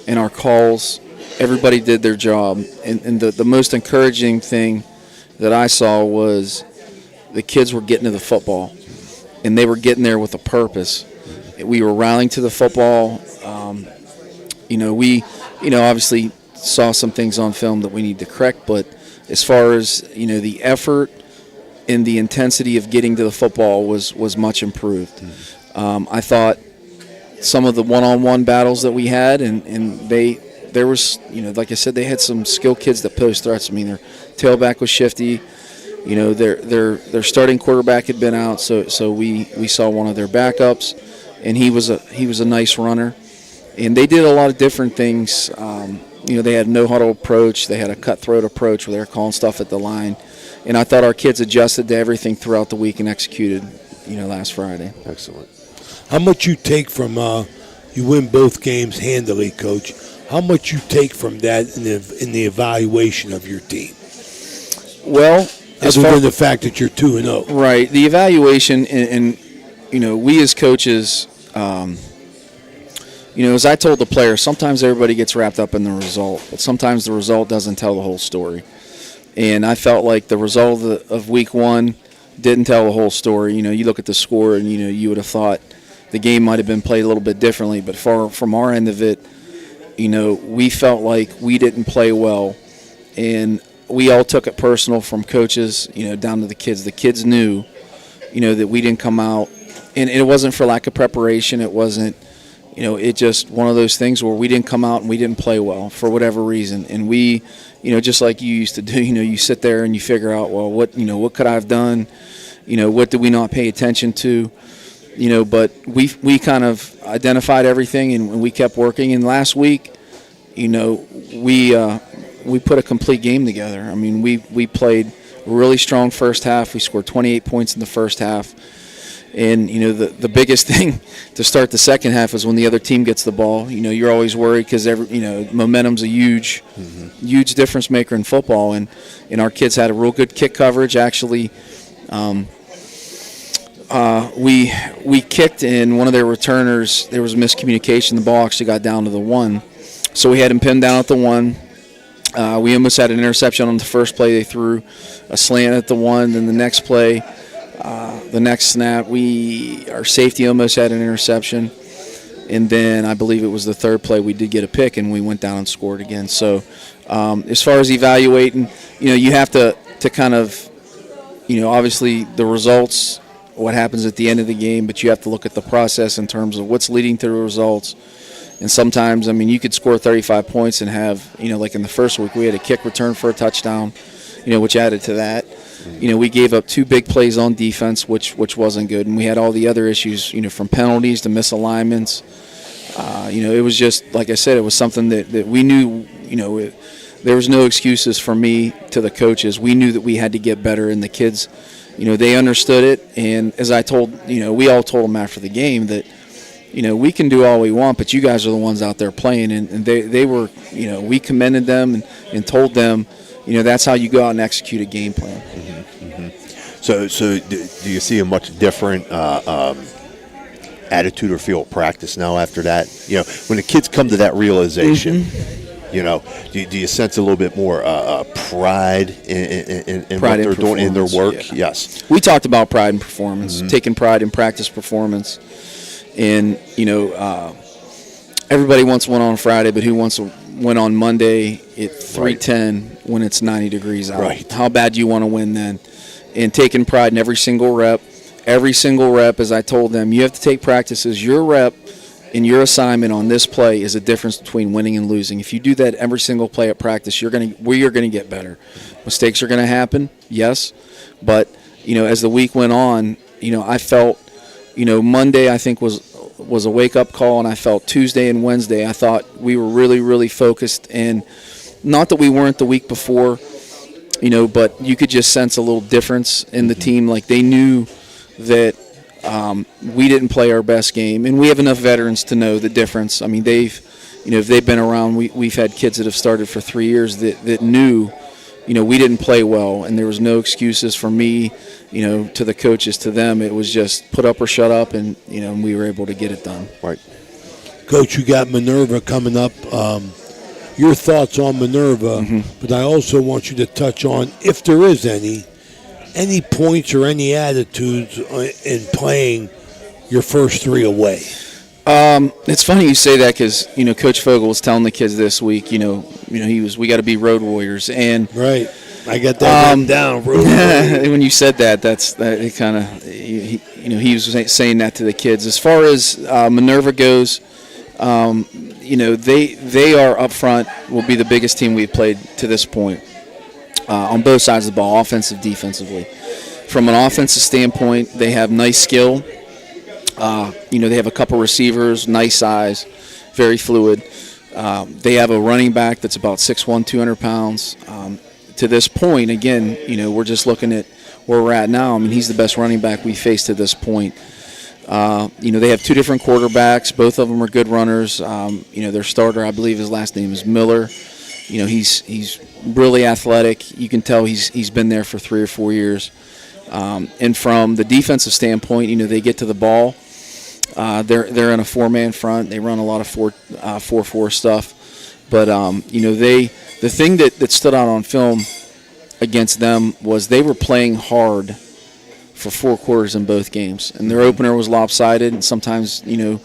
and our calls. Everybody did their job, and the most encouraging thing that I saw was the kids were getting to the football, and they were getting there with a purpose. We were rallying to the football. We obviously saw some things on film that we need to correct, but as far as, the effort and the intensity of getting to the football was much improved. I thought some of the one-on-one battles that we had, and there was, like I said, they had some skilled kids that posed threats. I mean, their tailback was shifty. Their starting quarterback had been out, so we saw one of their backups, and he was a nice runner. And they did a lot of different things. They had a no-huddle approach. They had a cutthroat approach where they were calling stuff at the line. And I thought our kids adjusted to everything throughout the week and executed, last Friday. Excellent. How much you take from you win both games handily, Coach? How much you take from that in the evaluation of your team? Well, other than the fact that you're 2-0. Right. The evaluation, and we as coaches, as I told the players, sometimes everybody gets wrapped up in the result, but sometimes the result doesn't tell the whole story. And I felt like the result of week one didn't tell the whole story. You look at the score, and you would have thought the game might have been played a little bit differently. But from our end of it, we felt like we didn't play well, and we all took it personal, from coaches, down to the kids. The kids knew, that we didn't come out, and it wasn't for lack of preparation. It wasn't. It's just one of those things where we didn't come out and we didn't play well for whatever reason. And we, just like you used to do, you sit there and you figure out, well, what could I have done? What did we not pay attention to? But we kind of identified everything, and we kept working. And last week, we put a complete game together. I mean, we played a really strong first half. We scored 28 points in the first half. And, the biggest thing to start the second half is when the other team gets the ball. You're always worried because, momentum's a huge difference maker in football. And our kids had a real good kick coverage. Actually, we kicked, and one of their returners, there was a miscommunication. The ball actually got down to the 1. So we had him pinned down at the 1. We almost had an interception on the first play. They threw a slant at the 1. Then the next play, the next snap, our safety almost had an interception. And then I believe it was the third play we did get a pick, and we went down and scored again. So as far as evaluating, you have to kind of, obviously the results what happens at the end of the game, but you have to look at the process in terms of what's leading to the results. And sometimes, I mean, you could score 35 points and have, like in the first week, we had a kick return for a touchdown, which added to that. We gave up 2 big plays on defense, which wasn't good. And we had all the other issues, from penalties to misalignments. It was just, like I said, it was something that we knew, there was no excuses for me to the coaches. We knew that we had to get better, and the kids, they understood it. And as I told, we all told them after the game that, we can do all we want, but you guys are the ones out there playing. And they were, we commended them and told them, that's how you go out and execute a game plan. So do you see a much different attitude or feel of practice now after that? When the kids come to that realization, do you sense a little bit more pride in what they're doing in their work? Yeah. Yes. We talked about pride in performance, taking pride in practice performance. And, everybody wants one on Friday, but who wants to win on Monday at 3:10 when it's 90 degrees out? Right. How bad do you want to win then? And taking pride in every single rep. Every single rep, as I told them, you have to take practice as your rep and your assignment on this play is a difference between winning and losing. If you do that every single play at practice, you're going to get better. Mistakes are going to happen, yes. But, as the week went on, I felt, Monday I think was a wake-up call, and I felt Tuesday and Wednesday I thought we were really, really focused. And not that we weren't the week before, but you could just sense a little difference in the team. Like they knew that we didn't play our best game, and we have enough veterans to know the difference. I mean, if they've been around, we've had kids that have started for 3 years that knew, we didn't play well, and there was no excuses for me, to the coaches, to them. It was just put up or shut up, and and we were able to get it done. Right. Coach, you got Minerva coming up. Your thoughts on Minerva, but I also want you to touch on, if there is any points or any attitudes in playing your first 3 away. It's funny you say that because Coach Fogel was telling the kids this week. We got to be road warriors, and right. I got that written down. Road warriors. When you said that, it kind of he was saying that to the kids. As far as Minerva goes, they are up front. Will be the biggest team we've played to this point. On both sides of the ball, offensive, defensively. From an offensive standpoint, they have nice skill. They have a couple receivers, nice size, very fluid. They have a running back that's about 6'1", 200 pounds. To this point, again, we're just looking at where we're at now. I mean, he's the best running back we faced to this point. They have 2 different quarterbacks. Both of them are good runners. Their starter, I believe his last name is Miller. He's really athletic. You can tell he's been there for 3 or 4 years. And from the defensive standpoint, they get to the ball. They're in a 4-man front. They run a lot of 4-4 stuff. But the thing that stood out on film against them was they were playing hard for 4 quarters in both games, and their opener was lopsided. And sometimes you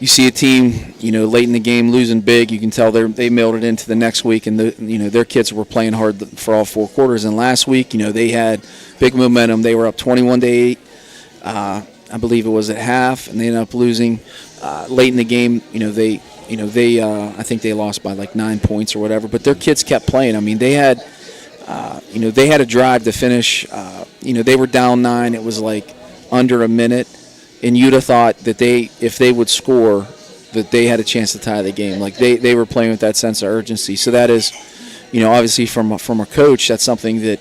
see a team, late in the game losing big. You can tell they mailed it into the next week, and their kids were playing hard for all 4 quarters. And last week, they had big momentum. They were up 21-8. I believe it was at half, and they ended up losing late in the game. I think they lost by like 9 points or whatever. But their kids kept playing. I mean, they had a drive to finish. They were down 9. It was like under a minute. And you'd have thought that if they would score, that they had a chance to tie the game. Like they were playing with that sense of urgency. So that is, obviously from a coach, that's something that,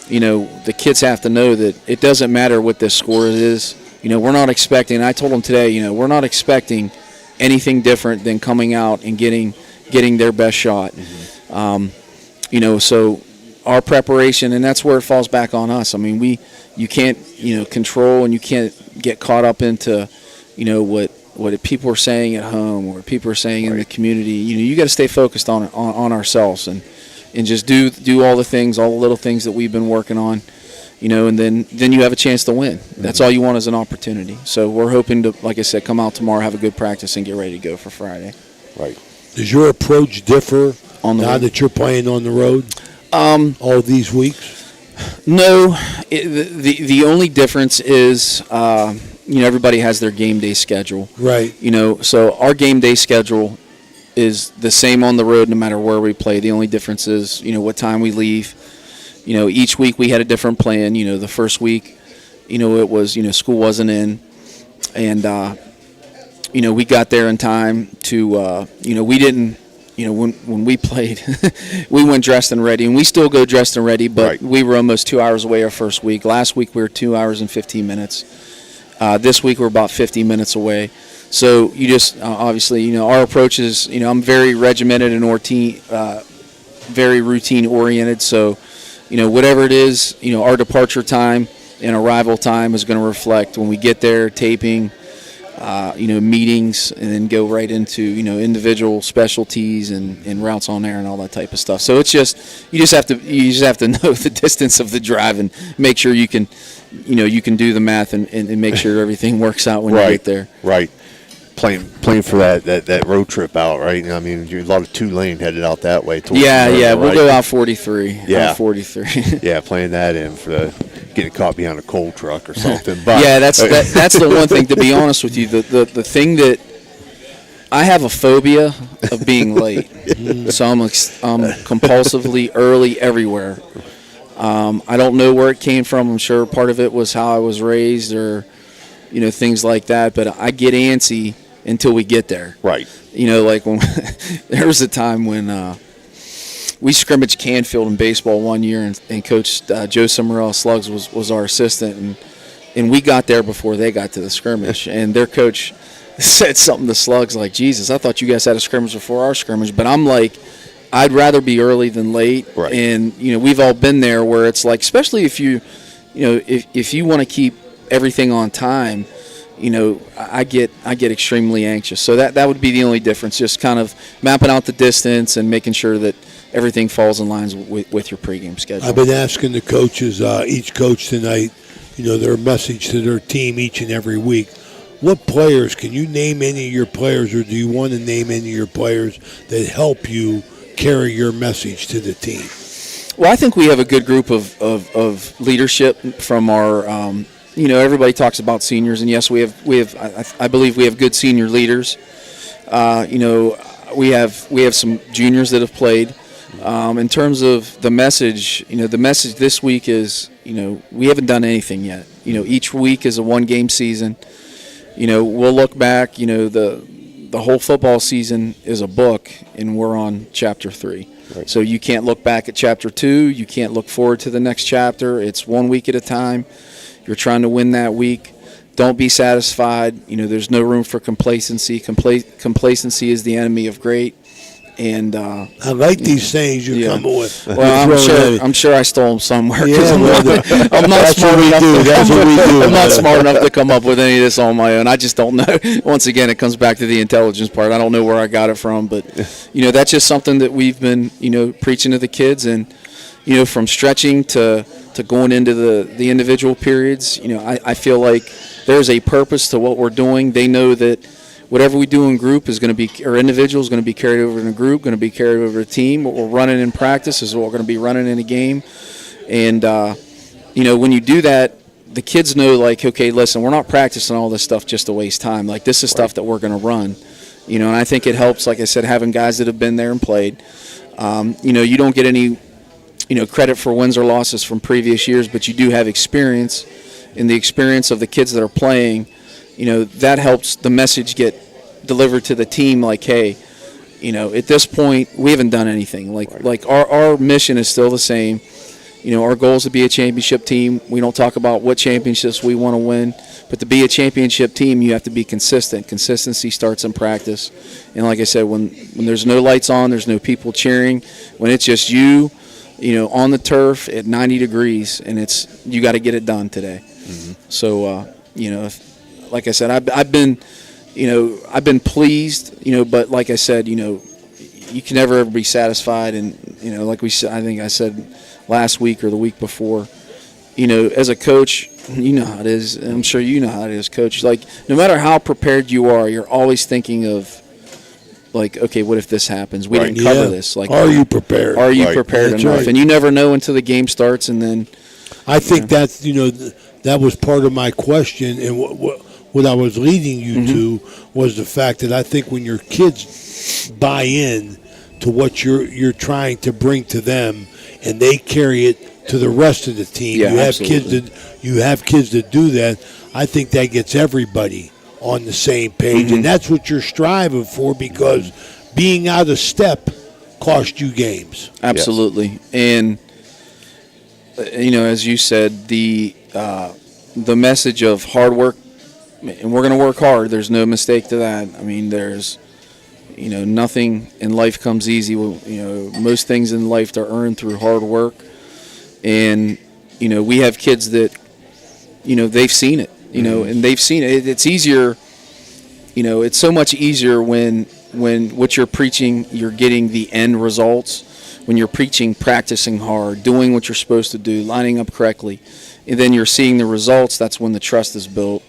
the kids have to know that it doesn't matter what this score is. We're not expecting. I told them today, we're not expecting anything different than coming out and getting their best shot. So our preparation, and that's where it falls back on us. I mean, you can't control, and you can't get caught up into what people are saying at home or people are saying in the community. You got to stay focused on ourselves and just do all the little things that we've been working on, and then you have a chance to win. That's all you want is an opportunity. So we're hoping to, like I said, come out tomorrow, have a good practice, and get ready to go for Friday. Right. Does your approach differ now that you're playing on the road all these weeks? No, The only difference is, everybody has their game day schedule. Right. So our game day schedule is the same on the road no matter where we play. The only difference is, what time we leave. Each week we had a different plan. The first week, it was, school wasn't in. And, we got there in time to, we didn't, when we played, we went dressed and ready. And we still go dressed and ready, but we were almost 2 hours away our first week. Last week we were 2 hours and 15 minutes. This week we're about 50 minutes away. So you just, obviously, our approach is, I'm very regimented and very routine oriented. So, whatever it is, our departure time and arrival time is going to reflect when we get there, taping, meetings, and then go right into, individual specialties and routes on air and all that type of stuff. So it's just, you just have to know the distance of the drive and make sure you can do the math and make sure everything works out when you get there. Right. Playing for that road trip out, right? I mean, you're a lot of two-lane headed out that way. We'll go out 43. Yeah, 43. Yeah, playing that in for getting caught behind a coal truck or something. But that's the one thing. To be honest with you, the thing that I have a phobia of being late, so I'm compulsively early everywhere. I don't know where it came from. I'm sure part of it was how I was raised or things like that. But I get antsy until we get there. Right. Like when there was a time when we scrimmaged Canfield in baseball one year, and Coach Joe Summerall Slugs was our assistant, and we got there before they got to the scrimmage, and their coach said something to Slugs like, "Jesus, I thought you guys had a scrimmage before our scrimmage," but I'm like, I'd rather be early than late. Right. And we've all been there where it's like, especially if if you want to keep everything on time, I get extremely anxious. So that would be the only difference, just kind of mapping out the distance and making sure that everything falls in lines with your pregame schedule. I've been asking the coaches, each coach tonight, their message to their team each and every week. What players, can you name any of your players, or do you want to name any of your players that help you carry your message to the team? Well, I think we have a good group of leadership from our everybody talks about seniors, and yes, we have. I believe we have good senior leaders. We have some juniors that have played. In terms of the message, the message this week is, we haven't done anything yet. Each week is a one-game season. We'll look back. The whole football season is a book, and we're on chapter 3. Right. So you can't look back at chapter 2. You can't look forward to the next chapter. It's 1 week at a time. You're trying to win that week. Don't be satisfied. There's no room for complacency. Complacency is the enemy of great. And I like these sayings you come with. Well, I'm sure I stole them somewhere. Yeah, I'm not smart enough to come up with any of this on my own. I just don't know. Once again, it comes back to the intelligence part. I don't know where I got it from, but that's just something that we've been preaching to the kids, and from stretching to going into the individual periods. I feel like there's a purpose to what we're doing. They know that whatever we do in group is going to be, or individual is going to be carried over in a group, going to be carried over a team. What we're running in practice is what we're going to be running in a game. And, when you do that, the kids know, like, okay, listen, we're not practicing all this stuff just to waste time. Like, this is stuff that we're going to run. And I think it helps, like I said, having guys that have been there and played. You don't get any, credit for wins or losses from previous years, but you do have experience. And the experience of the kids that are playing, that helps the message get delivered to the team, like, hey, at this point, we haven't done anything. Like our mission is still the same. Our goal is to be a championship team. We don't talk about what championships we want to win, but to be a championship team, you have to be consistent. Consistency starts in practice. And like I said, when there's no lights on, there's no people cheering, when it's just you, on the turf at 90 degrees, and you got to get it done today. Mm-hmm. So, like I said, I've been pleased, but like I said, you can never ever be satisfied. And, like I think I said last week or the week before, as a coach, how it is. I'm sure you know how it is, Coach. Like, no matter how prepared you are, you're always thinking of, like, okay, what if this happens? We didn't cover this. Like, are you prepared? Are you prepared enough? Right. And you never know until the game starts, and then I think that's that was part of my question, and what I was leading you to was the fact that I think when your kids buy in to what you're trying to bring to them, and they carry it to the rest of the team, you have kids that do that. I think that gets everybody on the same page, and that's what you're striving for, because being out of step cost you games. Absolutely. And as you said, the message of hard work, and we're going to work hard. There's no mistake to that. I mean, there's nothing in life comes easy. Most things in life are earned through hard work, and we have kids that they've seen it. And they've seen it. It's easier. It's so much easier when what you're preaching, you're getting the end results. When you're preaching, practicing hard, doing what you're supposed to do, lining up correctly, and then you're seeing the results, that's when the trust is built.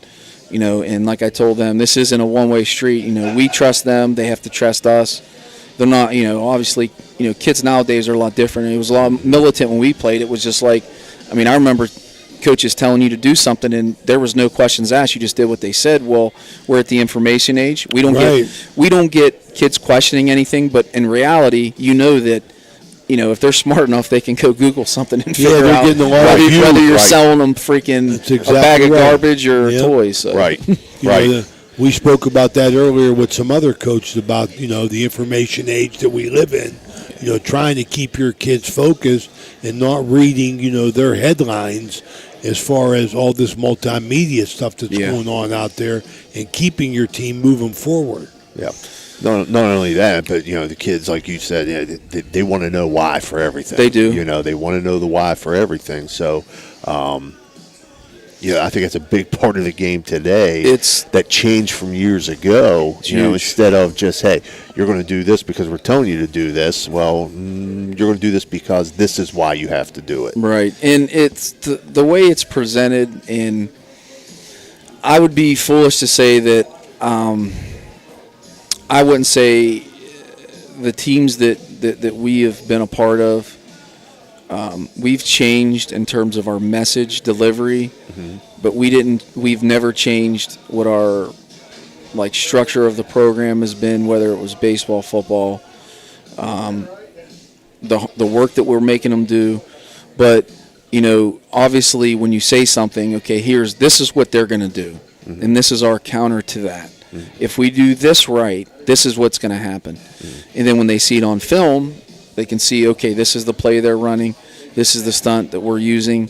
And like I told them, this isn't a one-way street. We trust them, they have to trust us. They're not, obviously, kids nowadays are a lot different. It was a lot militant when we played. It was just like, I remember coaches telling you to do something and there was no questions asked. You just did what they said. Well, we're at the information age. We don't get kids questioning anything, but in reality, that if they're smart enough, they can go Google something and figure out whether you're selling them freaking a bag of garbage or toys. So. Right. We spoke about that earlier with some other coaches about, the information age that we live in, trying to keep your kids focused and not reading, their headlines as far as all this multimedia stuff that's going on out there, and keeping your team moving forward. Yeah. Not only that, but the kids, like you said, they want to know why for everything. They do. They want to know the why for everything. So, I think it's a big part of the game today. It's that change from years ago. Instead of just, hey, you're going to do this because we're telling you to do this. Well, you're going to do this because this is why you have to do it. Right, and it's the way it's presented. And I would be foolish to say that. I wouldn't say the teams that we have been a part of, we've changed in terms of our message delivery, but we've never changed what our structure of the program has been, whether it was baseball, football, the work that we're making them do. But, obviously when you say something, okay, this is what they're going to do, and this is our counter to that. If we do this right, this is what's going to happen. And then when they see it on film, they can see, okay, this is the play they're running, this is the stunt that we're using,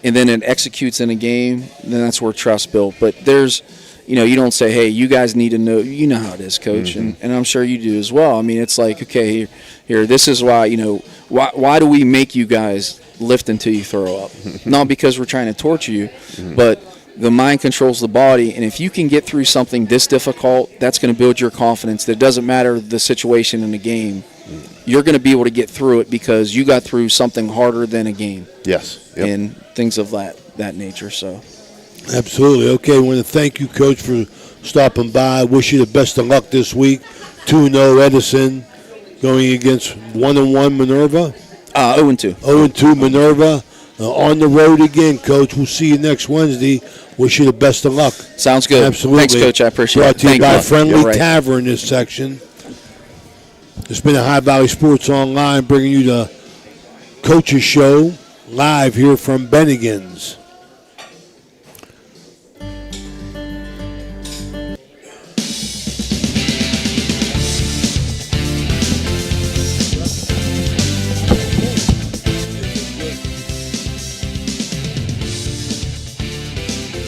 and then it executes in a game, then that's where trust built. But there's, you don't say, hey, you guys need to know, how it is, Coach, and I'm sure you do as well. It's like, okay, here, this is why, why do we make you guys lift until you throw up? Not because we're trying to torture you, but the mind controls the body, and if you can get through something this difficult, that's going to build your confidence. That it doesn't matter the situation in the game. You're going to be able to get through it because you got through something harder than a game. Yes. Yep. And things of that nature. So, absolutely. Okay, I want to thank you, Coach, for stopping by. I wish you the best of luck this week. 2-0 Edison going against 1-1 Minerva. 0-2. 0-2 Minerva. On the road again, Coach. We'll see you next Wednesday. Wish you the best of luck. Sounds good. Absolutely. Thanks, Coach. I appreciate it. Brought to you by Friendly right. Tavern this section. It's been a High Valley Sports Online bringing you the Coaches Show live here from Bennigan's.